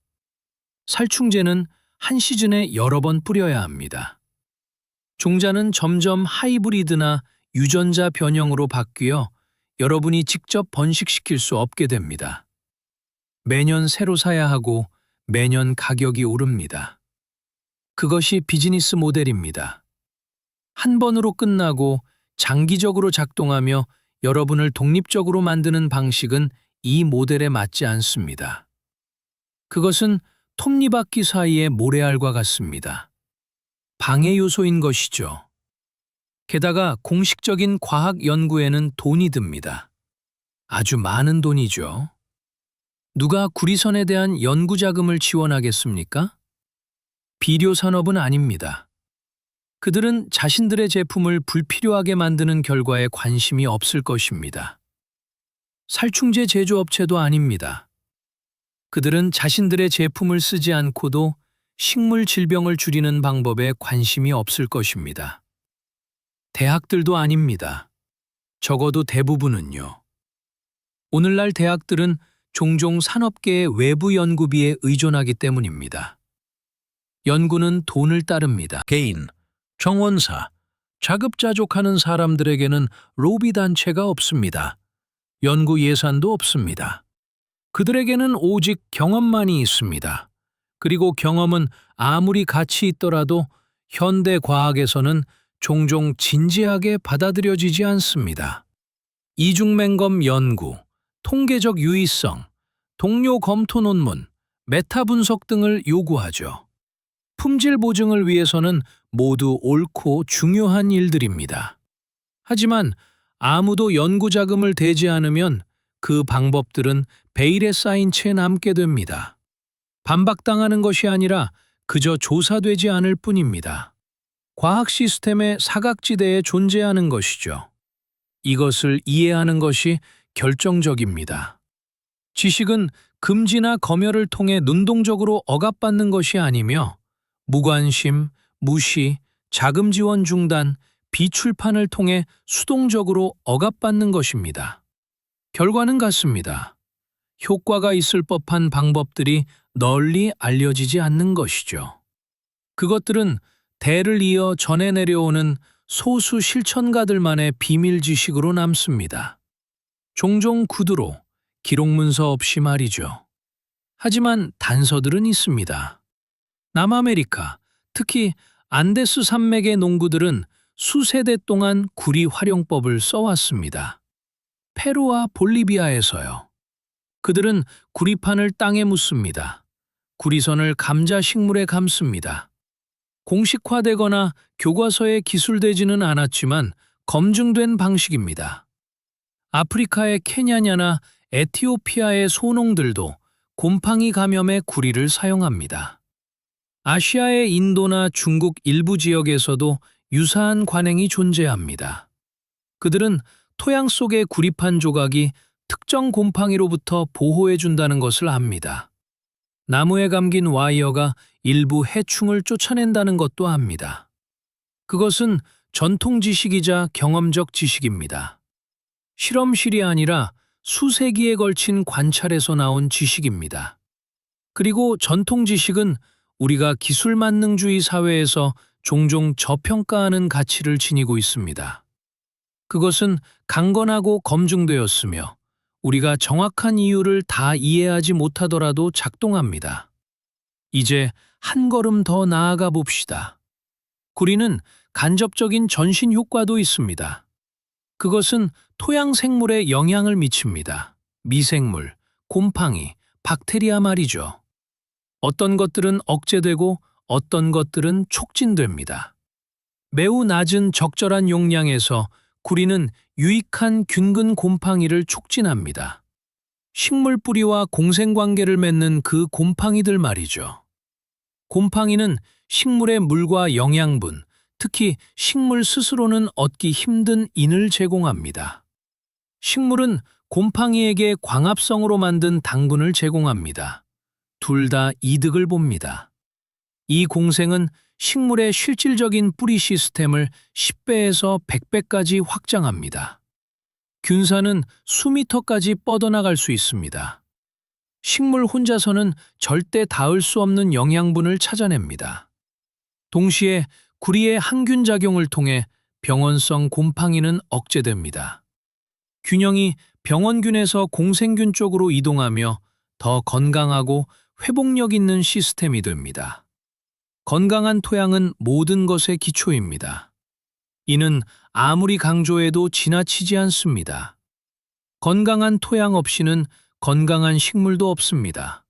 살충제는 한 시즌에 여러 번 뿌려야 합니다. 종자는 점점 하이브리드나 유전자 변형으로 바뀌어 여러분이 직접 번식시킬 수 없게 됩니다. 매년 새로 사야 하고 매년 가격이 오릅니다. 그것이 비즈니스 모델입니다. 한 번으로 끝나고 장기적으로 작동하며 여러분을 독립적으로 만드는 방식은 이 모델에 맞지 않습니다. 그것은 톱니바퀴 사이의 모래알과 같습니다. 방해 요소인 것이죠. 게다가 공식적인 과학 연구에는 돈이 듭니다. 아주 많은 돈이죠. 누가 구리선에 대한 연구 자금을 지원하겠습니까? 비료 산업은 아닙니다. 그들은 자신들의 제품을 불필요하게 만드는 결과에 관심이 없을 것입니다. 살충제 제조업체도 아닙니다. 그들은 자신들의 제품을 쓰지 않고도 식물 질병을 줄이는 방법에 관심이 없을 것입니다. 대학들도 아닙니다. 적어도 대부분은요. 오늘날 대학들은 종종 산업계의 외부 연구비에 의존하기 때문입니다. 연구는 돈을 따릅니다. 개인, 정원사, 자급자족하는 사람들에게는 로비 단체가 없습니다. 연구 예산도 없습니다. 그들에게는 오직 경험만이 있습니다. 그리고 경험은 아무리 가치 있더라도 현대 과학에서는 종종 진지하게 받아들여지지 않습니다. 이중맹검 연구, 통계적 유의성, 동료 검토 논문, 메타 분석 등을 요구하죠. 품질 보증을 위해서는 모두 옳고 중요한 일들입니다. 하지만 아무도 연구 자금을 대지 않으면 그 방법들은 베일에 쌓인 채 남게 됩니다. 반박당하는 것이 아니라 그저 조사되지 않을 뿐입니다. 과학 시스템의 사각지대에 존재하는 것이죠. 이것을 이해하는 것이 결정적입니다. 지식은 금지나 검열을 통해 능동적으로 억압받는 것이 아니며 무관심, 무시, 자금 지원 중단, 비출판을 통해 수동적으로 억압받는 것입니다. 결과는 같습니다. 효과가 있을 법한 방법들이 널리 알려지지 않는 것이죠. 그것들은 대를 이어 전해 내려오는 소수 실천가들만의 비밀 지식으로 남습니다. 종종 구두로, 기록문서 없이 말이죠. 하지만 단서들은 있습니다. 남아메리카, 특히 안데스 산맥의 농부들은 수세대 동안 구리 활용법을 써왔습니다. 페루와 볼리비아에서요. 그들은 구리판을 땅에 묻습니다. 구리선을 감자 식물에 감습니다. 공식화되거나 교과서에 기술되지는 않았지만 검증된 방식입니다. 아프리카의 케냐냐나 에티오피아의 소농들도 곰팡이 감염에 구리를 사용합니다. 아시아의 인도나 중국 일부 지역에서도 유사한 관행이 존재합니다. 그들은 토양 속의 구리판 조각이 특정 곰팡이로부터 보호해준다는 것을 압니다. 나무에 감긴 와이어가 일부 해충을 쫓아낸다는 것도 압니다. 그것은 전통 지식이자 경험적 지식입니다. 실험실이 아니라 수세기에 걸친 관찰에서 나온 지식입니다. 그리고 전통 지식은 우리가 기술만능주의 사회에서 종종 저평가하는 가치를 지니고 있습니다. 그것은 강건하고 검증되었으며 우리가 정확한 이유를 다 이해하지 못하더라도 작동합니다. 이제 한 걸음 더 나아가 봅시다. 구리는 간접적인 전신 효과도 있습니다. 그것은 토양 생물에 영향을 미칩니다. 미생물, 곰팡이, 박테리아 말이죠. 어떤 것들은 억제되고 어떤 것들은 촉진됩니다. 매우 낮은 적절한 용량에서 구리는 유익한 균근 곰팡이를 촉진합니다. 식물 뿌리와 공생관계를 맺는 그 곰팡이들 말이죠. 곰팡이는 식물의 물과 영양분, 특히 식물 스스로는 얻기 힘든 인을 제공합니다. 식물은 곰팡이에게 광합성으로 만든 당분을 제공합니다. 둘 다 이득을 봅니다. 이 공생은 식물의 실질적인 뿌리 시스템을 10배에서 100배까지 확장합니다. 균사는 수미터까지 뻗어나갈 수 있습니다. 식물 혼자서는 절대 닿을 수 없는 영양분을 찾아냅니다. 동시에 구리의 항균 작용을 통해 병원성 곰팡이는 억제됩니다. 균형이 병원균에서 공생균 쪽으로 이동하며 더 건강하고 회복력 있는 시스템이 됩니다. 건강한 토양은 모든 것의 기초입니다. 이는 아무리 강조해도 지나치지 않습니다. 건강한 토양 없이는 건강한 식물도 없습니다.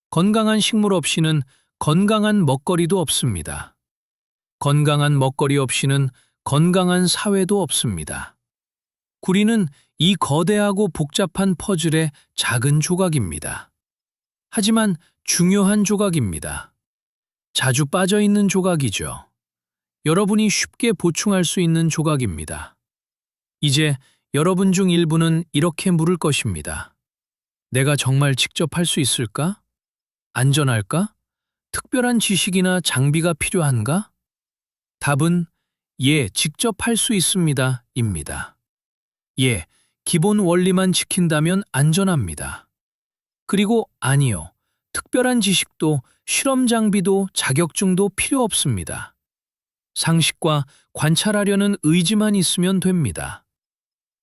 건강한 식물 없이는 건강한 먹거리도 없습니다. 건강한 먹거리 없이는 건강한 사회도 없습니다. 구리는 이 거대하고 복잡한 퍼즐의 작은 조각입니다. 하지만 중요한 조각입니다. 자주 빠져있는 조각이죠. 여러분이 쉽게 보충할 수 있는 조각입니다. 이제 여러분 중 일부는 이렇게 물을 것입니다. 내가 정말 직접 할 수 있을까? 안전할까? 특별한 지식이나 장비가 필요한가? 답은 예, 직접 할 수 있습니다. 입니다. 예, 기본 원리만 지킨다면 안전합니다. 그리고 아니요, 특별한 지식도 실험 장비도 자격증도 필요 없습니다. 상식과 관찰하려는 의지만 있으면 됩니다.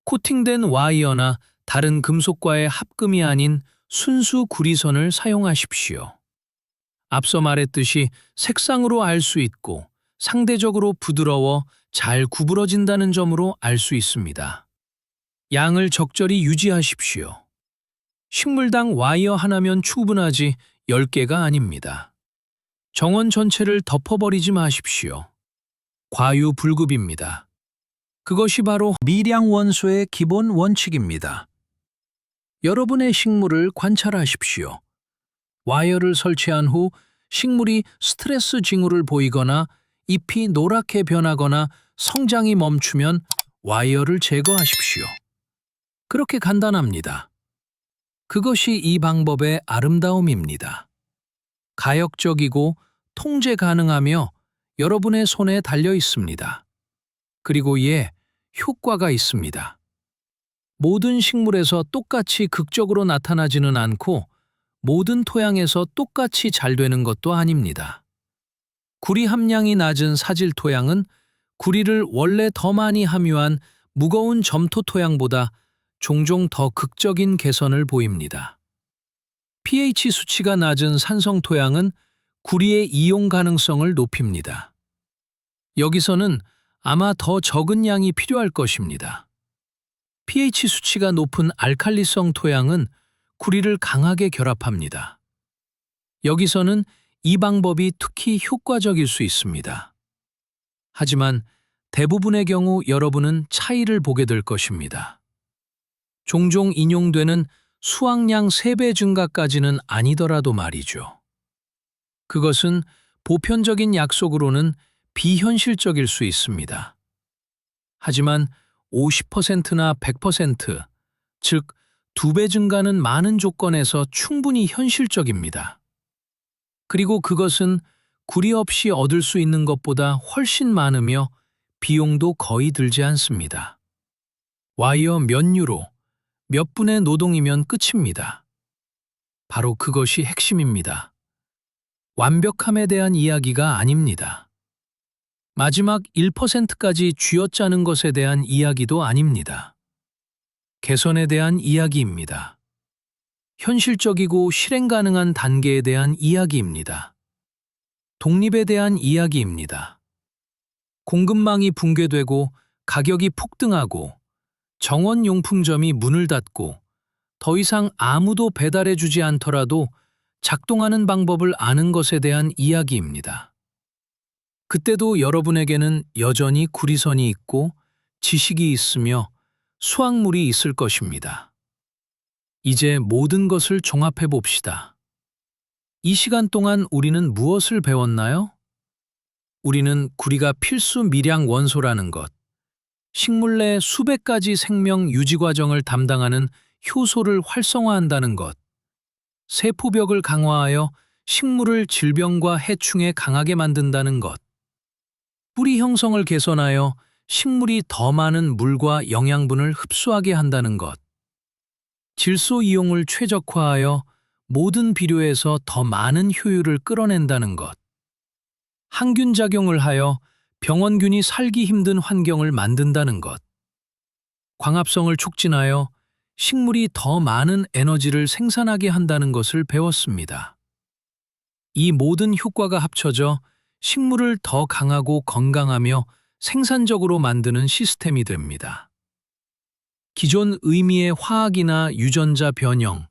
코팅된 와이어나 다른 금속과의 합금이 아닌 순수 구리선을 사용하십시오. 앞서 말했듯이 색상으로 알 수 있고 상대적으로 부드러워 잘 구부러진다는 점으로 알 수 있습니다. 양을 적절히 유지하십시오. 식물당 와이어 하나면 충분하지 10개가 아닙니다. 정원 전체를 덮어버리지 마십시오. 과유불급입니다. 그것이 바로 미량 원소의 기본 원칙입니다. 여러분의 식물을 관찰하십시오. 와이어를 설치한 후 식물이 스트레스 징후를 보이거나 잎이 노랗게 변하거나 성장이 멈추면 와이어를 제거하십시오. 그렇게 간단합니다. 그것이 이 방법의 아름다움입니다. 가역적이고 통제 가능하며 여러분의 손에 달려 있습니다. 그리고 예, 효과가 있습니다. 모든 식물에서 똑같이 극적으로 나타나지는 않고 모든 토양에서 똑같이 잘 되는 것도 아닙니다. 구리 함량이 낮은 사질 토양은 구리를 원래 더 많이 함유한 무거운 점토 토양보다 종종 더 극적인 개선을 보입니다. pH 수치가 낮은 산성 토양은 구리의 이용 가능성을 높입니다. 여기서는 아마 더 적은 양이 필요할 것입니다. pH 수치가 높은 알칼리성 토양은 구리를 강하게 결합합니다. 여기서는 이 방법이 특히 효과적일 수 있습니다. 하지만 대부분의 경우 여러분은 차이를 보게 될 것입니다. 종종 인용되는 수확량 3배 증가까지는 아니더라도 말이죠. 그것은 보편적인 약속으로는 비현실적일 수 있습니다. 하지만 50%나 100%, 즉 2배 증가는 많은 조건에서 충분히 현실적입니다. 그리고 그것은 구리 없이 얻을 수 있는 것보다 훨씬 많으며 비용도 거의 들지 않습니다. 와이어 몇 유로, 몇 분의 노동이면 끝입니다. 바로 그것이 핵심입니다. 완벽함에 대한 이야기가 아닙니다. 마지막 1%까지 쥐어짜는 것에 대한 이야기도 아닙니다. 개선에 대한 이야기입니다. 현실적이고 실행 가능한 단계에 대한 이야기입니다. 독립에 대한 이야기입니다. 공급망이 붕괴되고 가격이 폭등하고 정원용품점이 문을 닫고 더 이상 아무도 배달해주지 않더라도 작동하는 방법을 아는 것에 대한 이야기입니다. 그때도 여러분에게는 여전히 구리선이 있고 지식이 있으며 수확물이 있을 것입니다. 이제 모든 것을 종합해 봅시다. 이 시간 동안 우리는 무엇을 배웠나요? 우리는 구리가 필수 미량 원소라는 것, 식물 내 수백 가지 생명 유지 과정을 담당하는 효소를 활성화한다는 것, 세포벽을 강화하여 식물을 질병과 해충에 강하게 만든다는 것, 뿌리 형성을 개선하여 식물이 더 많은 물과 영양분을 흡수하게 한다는 것, 질소 이용을 최적화하여 모든 비료에서 더 많은 효율을 끌어낸다는 것, 항균 작용을 하여 병원균이 살기 힘든 환경을 만든다는 것, 광합성을 촉진하여 식물이 더 많은 에너지를 생산하게 한다는 것을 배웠습니다. 이 모든 효과가 합쳐져 식물을 더 강하고 건강하며 생산적으로 만드는 시스템이 됩니다. 기존 의미의 화학이나 유전자 변형,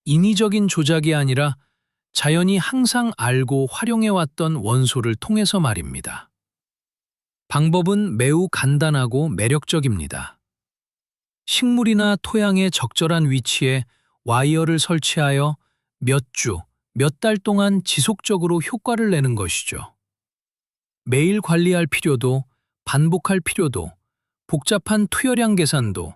인위적인 조작이 아니라 자연이 항상 알고 활용해왔던 원소를 통해서 말입니다. 방법은 매우 간단하고 매력적입니다. 식물이나 토양의 적절한 위치에 와이어를 설치하여 몇 주, 몇 달 동안 지속적으로 효과를 내는 것이죠. 매일 관리할 필요도, 반복할 필요도, 복잡한 투여량 계산도,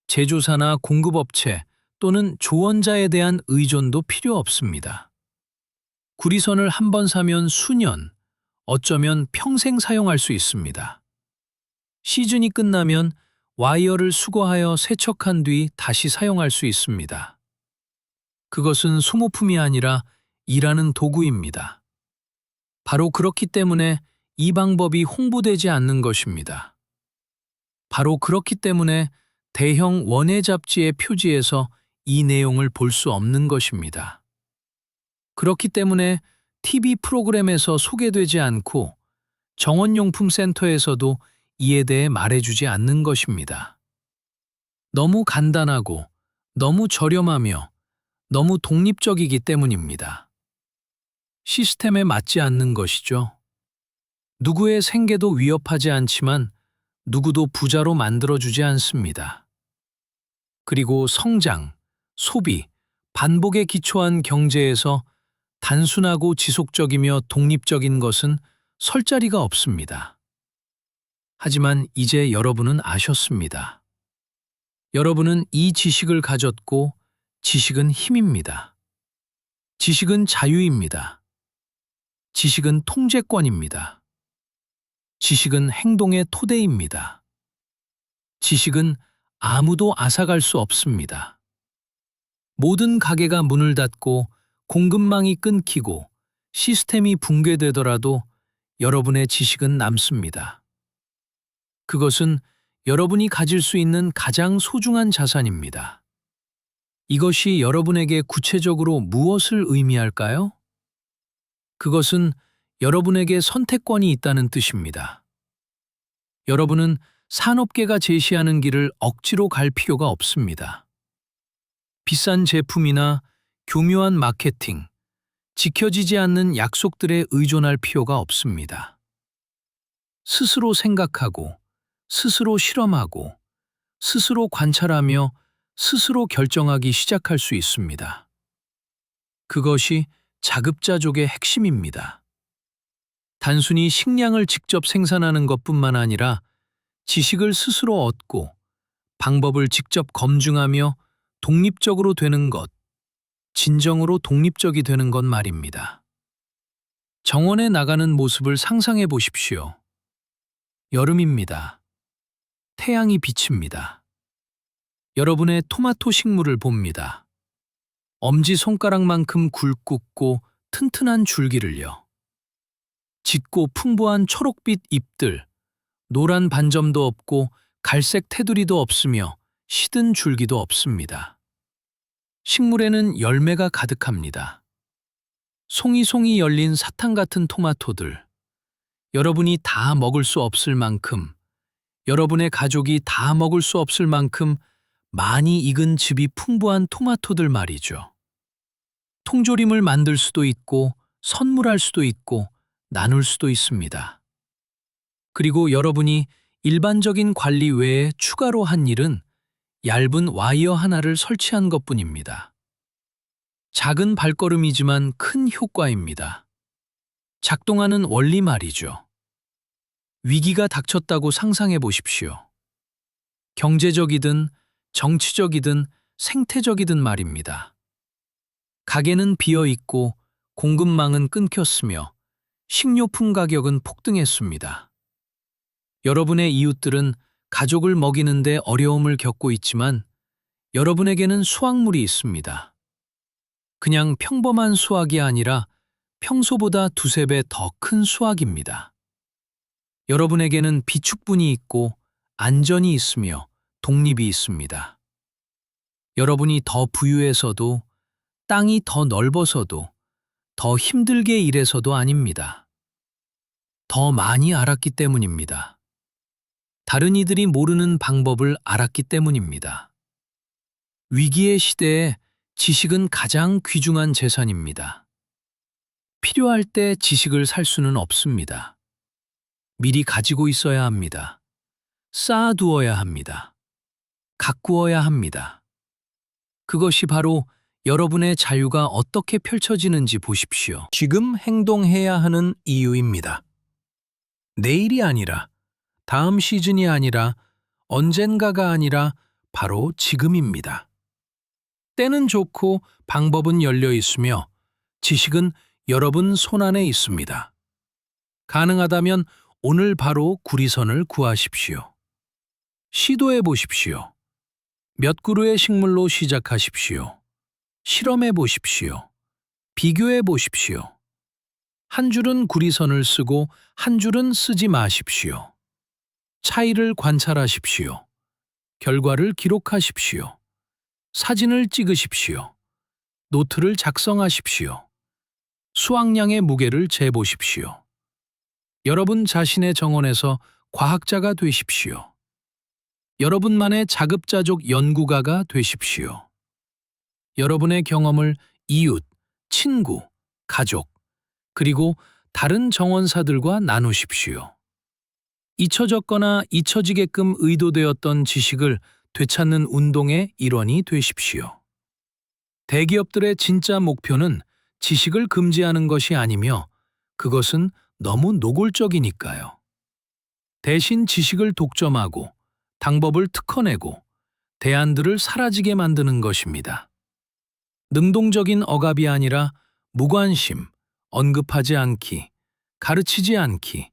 제조사나 공급업체 또는 조언자에 대한 의존도 필요 없습니다. 구리선을 한 번 사면 수년, 어쩌면 평생 사용할 수 있습니다. 시즌이 끝나면 와이어를 수거하여 세척한 뒤 다시 사용할 수 있습니다. 그것은 소모품이 아니라 일하는 도구입니다. 바로 그렇기 때문에 이 방법이 홍보되지 않는 것입니다. 바로 그렇기 때문에 대형 원예 잡지의 표지에서 이 내용을 볼 수 없는 것입니다. 그렇기 때문에 TV 프로그램에서 소개되지 않고 정원용품 센터에서도 이에 대해 말해주지 않는 것입니다. 너무 간단하고 너무 저렴하며 너무 독립적이기 때문입니다. 시스템에 맞지 않는 것이죠. 누구의 생계도 위협하지 않지만 누구도 부자로 만들어주지 않습니다. 그리고 성장, 소비, 반복에 기초한 경제에서 단순하고 지속적이며 독립적인 것은 설 자리가 없습니다. 하지만 이제 여러분은 아셨습니다. 여러분은 이 지식을 가졌고 지식은 힘입니다. 지식은 자유입니다. 지식은 통제권입니다. 지식은 행동의 토대입니다. 지식은 아무도 앗아갈 수 없습니다. 모든 가게가 문을 닫고 공급망이 끊기고 시스템이 붕괴되더라도 여러분의 지식은 남습니다. 그것은 여러분이 가질 수 있는 가장 소중한 자산입니다. 이것이 여러분에게 구체적으로 무엇을 의미할까요? 그것은 여러분에게 선택권이 있다는 뜻입니다. 여러분은 산업계가 제시하는 길을 억지로 갈 필요가 없습니다. 비싼 제품이나 교묘한 마케팅, 지켜지지 않는 약속들에 의존할 필요가 없습니다. 스스로 생각하고, 스스로 실험하고, 스스로 관찰하며 스스로 결정하기 시작할 수 있습니다. 그것이 자급자족의 핵심입니다. 단순히 식량을 직접 생산하는 것뿐만 아니라 지식을 스스로 얻고 방법을 직접 검증하며 독립적으로 되는 것, 진정으로 독립적이 되는 것 말입니다. 정원에 나가는 모습을 상상해 보십시오. 여름입니다. 태양이 비칩니다. 여러분의 토마토 식물을 봅니다. 엄지손가락만큼 굵고 튼튼한 줄기를요. 짙고 풍부한 초록빛 잎들, 노란 반점도 없고 갈색 테두리도 없으며 시든 줄기도 없습니다. 식물에는 열매가 가득합니다. 송이송이 열린 사탕 같은 토마토들, 여러분이 다 먹을 수 없을 만큼, 여러분의 가족이 다 먹을 수 없을 만큼 많이 익은 즙이 풍부한 토마토들 말이죠. 통조림을 만들 수도 있고 선물할 수도 있고 나눌 수도 있습니다. 그리고 여러분이 일반적인 관리 외에 추가로 한 일은 얇은 와이어 하나를 설치한 것뿐입니다. 작은 발걸음이지만 큰 효과입니다. 작동하는 원리 말이죠. 위기가 닥쳤다고 상상해 보십시오. 경제적이든 정치적이든 생태적이든 말입니다. 가게는 비어 있고 공급망은 끊겼으며 식료품 가격은 폭등했습니다. 여러분의 이웃들은 가족을 먹이는데 어려움을 겪고 있지만 여러분에게는 수확물이 있습니다. 그냥 평범한 수확이 아니라 평소보다 두세 배 더 큰 수확입니다. 여러분에게는 비축분이 있고 안전이 있으며 독립이 있습니다. 여러분이 더 부유해서도, 땅이 더 넓어서도, 더 힘들게 일해서도 아닙니다. 더 많이 알았기 때문입니다. 다른 이들이 모르는 방법을 알았기 때문입니다. 위기의 시대에 지식은 가장 귀중한 재산입니다. 필요할 때 지식을 살 수는 없습니다. 미리 가지고 있어야 합니다. 쌓아두어야 합니다. 가꾸어야 합니다. 그것이 바로 여러분의 자유가 어떻게 펼쳐지는지 보십시오. 지금 행동해야 하는 이유입니다. 내일이 아니라, 다음 시즌이 아니라, 언젠가가 아니라 바로 지금입니다. 때는 좋고 방법은 열려 있으며 지식은 여러분 손안에 있습니다. 가능하다면 오늘 바로 구리선을 구하십시오. 시도해 보십시오. 몇 그루의 식물로 시작하십시오. 실험해 보십시오. 비교해 보십시오. 한 줄은 구리선을 쓰고 한 줄은 쓰지 마십시오. 차이를 관찰하십시오. 결과를 기록하십시오. 사진을 찍으십시오. 노트를 작성하십시오. 수확량의 무게를 재보십시오. 여러분 자신의 정원에서 과학자가 되십시오. 여러분만의 자급자족 연구가가 되십시오. 여러분의 경험을 이웃, 친구, 가족, 그리고 다른 정원사들과 나누십시오. 잊혀졌거나 잊혀지게끔 의도되었던 지식을 되찾는 운동의 일원이 되십시오. 대기업들의 진짜 목표는 지식을 금지하는 것이 아니며 그것은 너무 노골적이니까요. 대신 지식을 독점하고 방법을 특허내고 대안들을 사라지게 만드는 것입니다. 능동적인 억압이 아니라 무관심, 언급하지 않기, 가르치지 않기,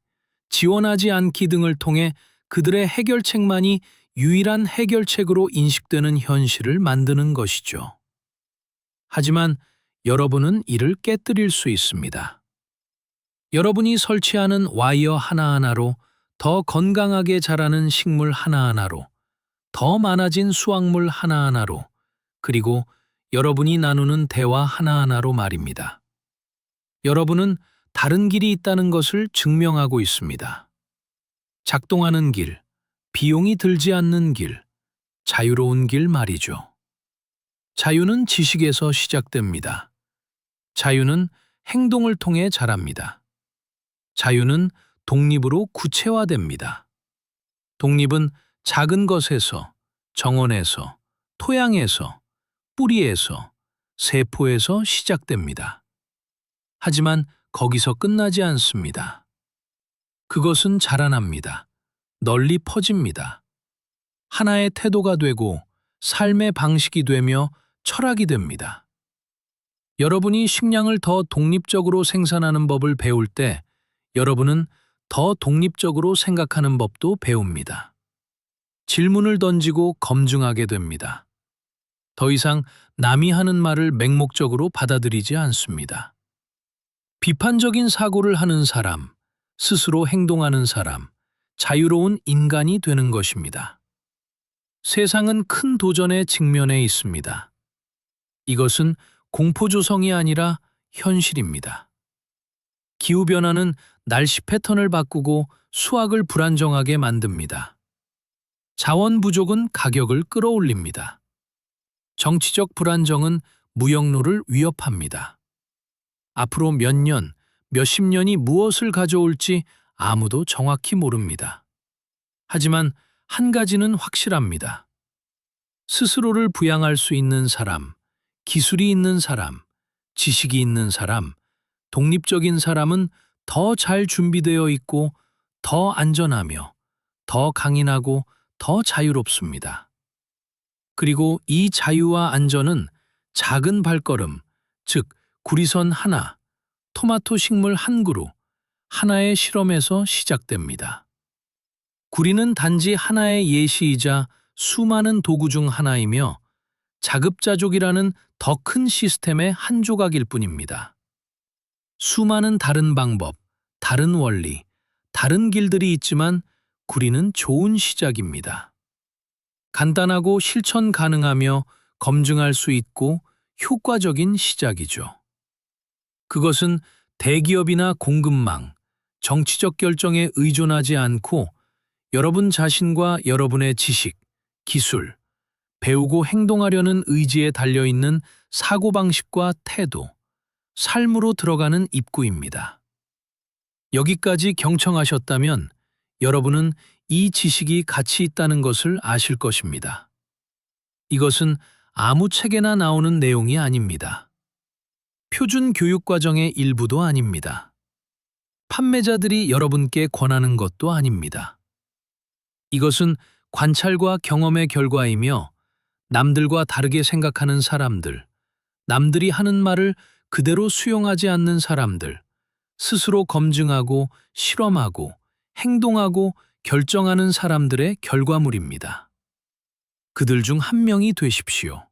지원하지 않기 등을 통해 그들의 해결책만이 유일한 해결책으로 인식되는 현실을 만드는 것이죠. 하지만 여러분은 이를 깨뜨릴 수 있습니다. 여러분이 설치하는 와이어 하나하나로 더 건강하게 자라는 식물 하나하나로 더 많아진 수확물 하나하나로 그리고 여러분이 나누는 대화 하나하나로 말입니다. 여러분은 다른 길이 있다는 것을 증명하고 있습니다. 작동하는 길, 비용이 들지 않는 길, 자유로운 길 말이죠. 자유는 지식에서 시작됩니다. 자유는 행동을 통해 자랍니다. 자유는 독립으로 구체화됩니다. 독립은 작은 것에서, 정원에서, 토양에서, 뿌리에서, 세포에서 시작됩니다. 하지만 거기서 끝나지 않습니다. 그것은 자라납니다. 널리 퍼집니다. 하나의 태도가 되고 삶의 방식이 되며 철학이 됩니다. 여러분이 식량을 더 독립적으로 생산하는 법을 배울 때 여러분은 더 독립적으로 생각하는 법도 배웁니다. 질문을 던지고 검증하게 됩니다. 더 이상 남이 하는 말을 맹목적으로 받아들이지 않습니다. 비판적인 사고를 하는 사람, 스스로 행동하는 사람, 자유로운 인간이 되는 것입니다. 세상은 큰 도전에 직면해 있습니다. 이것은 공포조성이 아니라 현실입니다. 기후변화는 날씨 패턴을 바꾸고 수확을 불안정하게 만듭니다. 자원 부족은 가격을 끌어올립니다. 정치적 불안정은 무역로를 위협합니다. 앞으로 몇 년, 몇십 년이 무엇을 가져올지 아무도 정확히 모릅니다. 하지만 한 가지는 확실합니다. 스스로를 부양할 수 있는 사람, 기술이 있는 사람, 지식이 있는 사람, 독립적인 사람은 더 잘 준비되어 있고 더 안전하며 더 강인하고 더 자유롭습니다. 그리고 이 자유와 안전은 작은 발걸음, 즉 구리선 하나, 토마토 식물 한 그루, 하나의 실험에서 시작됩니다. 구리는 단지 하나의 예시이자 수많은 도구 중 하나이며 자급자족이라는 더 큰 시스템의 한 조각일 뿐입니다. 수많은 다른 방법, 다른 원리, 다른 길들이 있지만 구리는 좋은 시작입니다. 간단하고 실천 가능하며 검증할 수 있고 효과적인 시작이죠. 그것은 대기업이나 공급망, 정치적 결정에 의존하지 않고 여러분 자신과 여러분의 지식, 기술, 배우고 행동하려는 의지에 달려있는 사고방식과 태도, 삶으로 들어가는 입구입니다. 여기까지 경청하셨다면 여러분은 이 지식이 가치 있다는 것을 아실 것입니다. 이것은 아무 책에나 나오는 내용이 아닙니다. 표준 교육과정의 일부도 아닙니다. 판매자들이 여러분께 권하는 것도 아닙니다. 이것은 관찰과 경험의 결과이며 남들과 다르게 생각하는 사람들, 남들이 하는 말을 그대로 수용하지 않는 사람들, 스스로 검증하고 실험하고 행동하고 결정하는 사람들의 결과물입니다. 그들 중 한 명이 되십시오.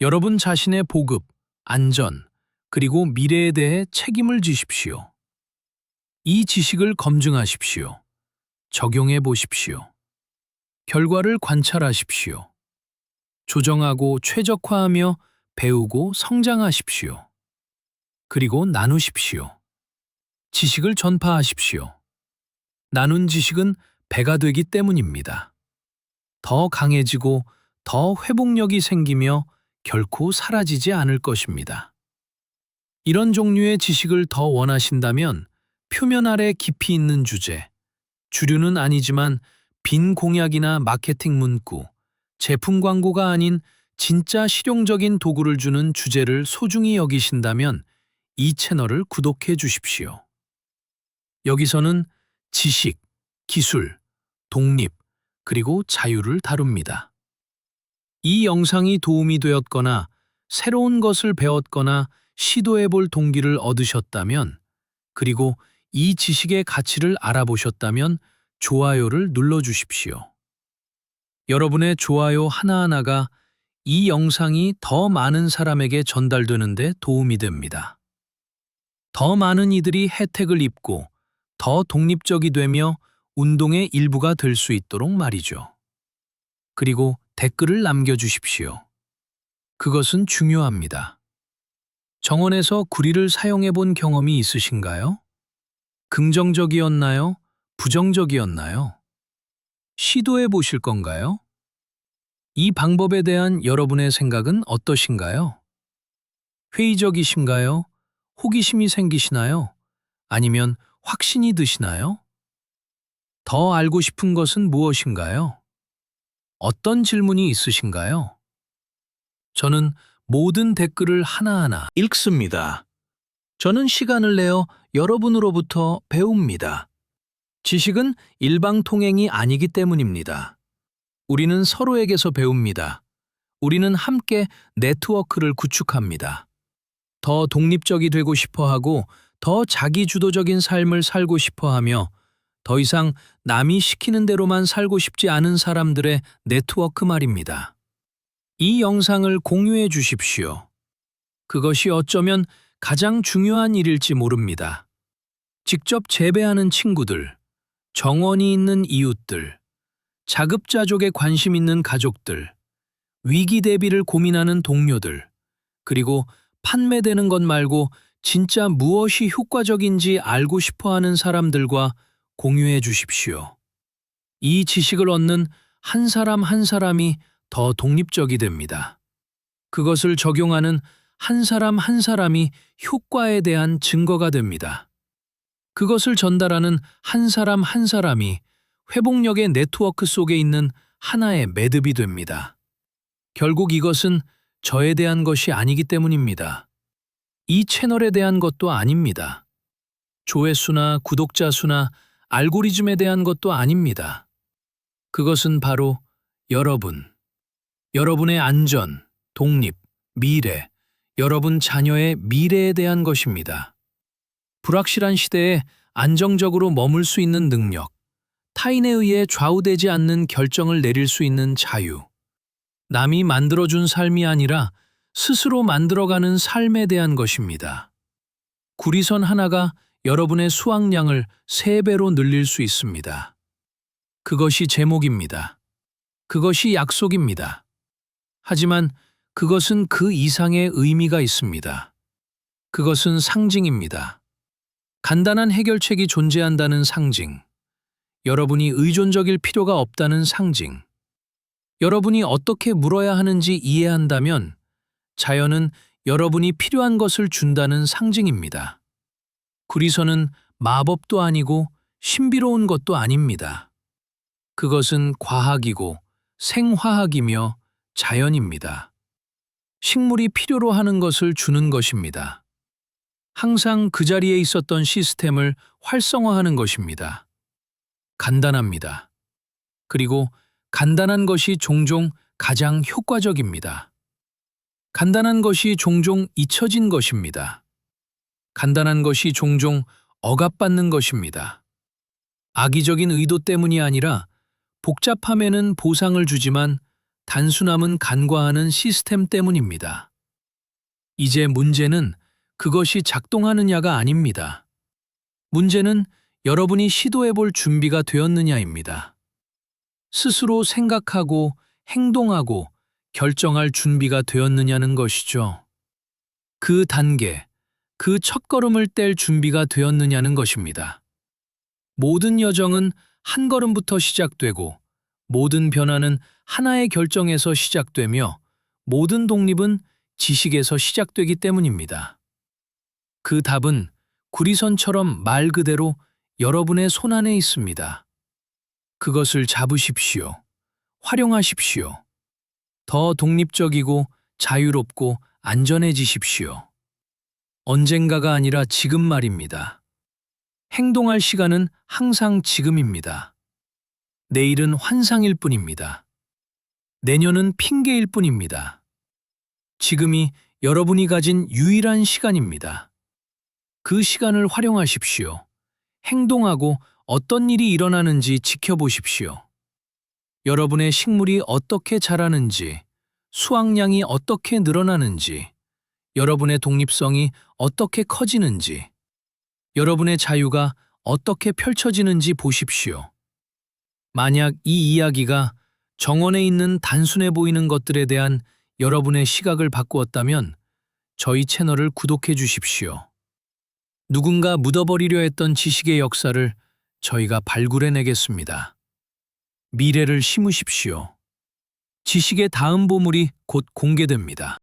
여러분 자신의 보급, 안전, 그리고 미래에 대해 책임을 지십시오. 이 지식을 검증하십시오. 적용해 보십시오. 결과를 관찰하십시오. 조정하고 최적화하며 배우고 성장하십시오. 그리고 나누십시오. 지식을 전파하십시오. 나눈 지식은 배가 되기 때문입니다. 더 강해지고 더 회복력이 생기며 결코 사라지지 않을 것입니다. 이런 종류의 지식을 더 원하신다면 표면 아래 깊이 있는 주제, 주류는 아니지만 빈 공약이나 마케팅 문구, 제품 광고가 아닌 진짜 실용적인 도구를 주는 주제를 소중히 여기신다면 이 채널을 구독해 주십시오. 여기서는 지식, 기술, 독립, 그리고 자유를 다룹니다. 이 영상이 도움이 되었거나 새로운 것을 배웠거나 시도해 볼 동기를 얻으셨다면, 그리고 이 지식의 가치를 알아보셨다면 좋아요를 눌러주십시오. 여러분의 좋아요 하나하나가 이 영상이 더 많은 사람에게 전달되는 데 도움이 됩니다. 더 많은 이들이 혜택을 입고 더 독립적이 되며 운동의 일부가 될 수 있도록 말이죠. 그리고 댓글을 남겨주십시오. 그것은 중요합니다. 정원에서 구리를 사용해 본 경험이 있으신가요? 긍정적이었나요? 부정적이었나요? 시도해 보실 건가요? 이 방법에 대한 여러분의 생각은 어떠신가요? 회의적이신가요? 호기심이 생기시나요? 아니면 확신이 드시나요? 더 알고 싶은 것은 무엇인가요? 어떤 질문이 있으신가요? 저는 모든 댓글을 하나하나 읽습니다. 저는 시간을 내어 여러분으로부터 배웁니다. 지식은 일방통행이 아니기 때문입니다. 우리는 서로에게서 배웁니다. 우리는 함께 네트워크를 구축합니다. 더 독립적이 되고 싶어 하고 더 자기주도적인 삶을 살고 싶어 하며 더 이상 남이 시키는 대로만 살고 싶지 않은 사람들의 네트워크 말입니다. 이 영상을 공유해 주십시오. 그것이 어쩌면 가장 중요한 일일지 모릅니다. 직접 재배하는 친구들, 정원이 있는 이웃들, 자급자족에 관심 있는 가족들, 위기 대비를 고민하는 동료들, 그리고 판매되는 것 말고 진짜 무엇이 효과적인지 알고 싶어하는 사람들과 공유해 주십시오. 이 지식을 얻는 한 사람 한 사람이 더 독립적이 됩니다. 그것을 적용하는 한 사람 한 사람이 효과에 대한 증거가 됩니다. 그것을 전달하는 한 사람 한 사람이 회복력의 네트워크 속에 있는 하나의 매듭이 됩니다. 결국 이것은 저에 대한 것이 아니기 때문입니다. 이 채널에 대한 것도 아닙니다. 조회수나 구독자 수나 알고리즘에 대한 것도 아닙니다. 그것은 바로 여러분, 여러분의 안전, 독립, 미래, 여러분 자녀의 미래에 대한 것입니다. 불확실한 시대에 안정적으로 머물 수 있는 능력, 타인에 의해 좌우되지 않는 결정을 내릴 수 있는 자유, 남이 만들어준 삶이 아니라 스스로 만들어가는 삶에 대한 것입니다. 구리선 하나가 여러분의 수확량을 3배로 늘릴 수 있습니다. 그것이 제목입니다. 그것이 약속입니다. 하지만 그것은 그 이상의 의미가 있습니다. 그것은 상징입니다. 간단한 해결책이 존재한다는 상징. 여러분이 의존적일 필요가 없다는 상징. 여러분이 어떻게 물어야 하는지 이해한다면 자연은 여러분이 필요한 것을 준다는 상징입니다. 구리선은 마법도 아니고 신비로운 것도 아닙니다. 그것은 과학이고 생화학이며 자연입니다. 식물이 필요로 하는 것을 주는 것입니다. 항상 그 자리에 있었던 시스템을 활성화하는 것입니다. 간단합니다. 그리고 간단한 것이 종종 가장 효과적입니다. 간단한 것이 종종 잊혀진 것입니다. 간단한 것이 종종 억압받는 것입니다. 악의적인 의도 때문이 아니라 복잡함에는 보상을 주지만 단순함은 간과하는 시스템 때문입니다. 이제 문제는 그것이 작동하느냐가 아닙니다. 문제는 여러분이 시도해볼 준비가 되었느냐입니다. 스스로 생각하고 행동하고 결정할 준비가 되었느냐는 것이죠. 그 단계, 그 첫걸음을 뗄 준비가 되었느냐는 것입니다. 모든 여정은 한 걸음부터 시작되고 모든 변화는 하나의 결정에서 시작되며 모든 독립은 지식에서 시작되기 때문입니다. 그 답은 구리선처럼 말 그대로 여러분의 손안에 있습니다. 그것을 잡으십시오. 활용하십시오. 더 독립적이고 자유롭고 안전해지십시오. 언젠가가 아니라 지금 말입니다. 행동할 시간은 항상 지금입니다. 내일은 환상일 뿐입니다. 내년은 핑계일 뿐입니다. 지금이 여러분이 가진 유일한 시간입니다. 그 시간을 활용하십시오. 행동하고 어떤 일이 일어나는지 지켜보십시오. 여러분의 식물이 어떻게 자라는지, 수확량이 어떻게 늘어나는지, 여러분의 독립성이 어떻게 커지는지, 여러분의 자유가 어떻게 펼쳐지는지 보십시오. 만약 이 이야기가 정원에 있는 단순해 보이는 것들에 대한 여러분의 시각을 바꾸었다면 저희 채널을 구독해 주십시오. 누군가 묻어버리려 했던 지식의 역사를 저희가 발굴해내겠습니다. 미래를 심으십시오. 지식의 다음 보물이 곧 공개됩니다.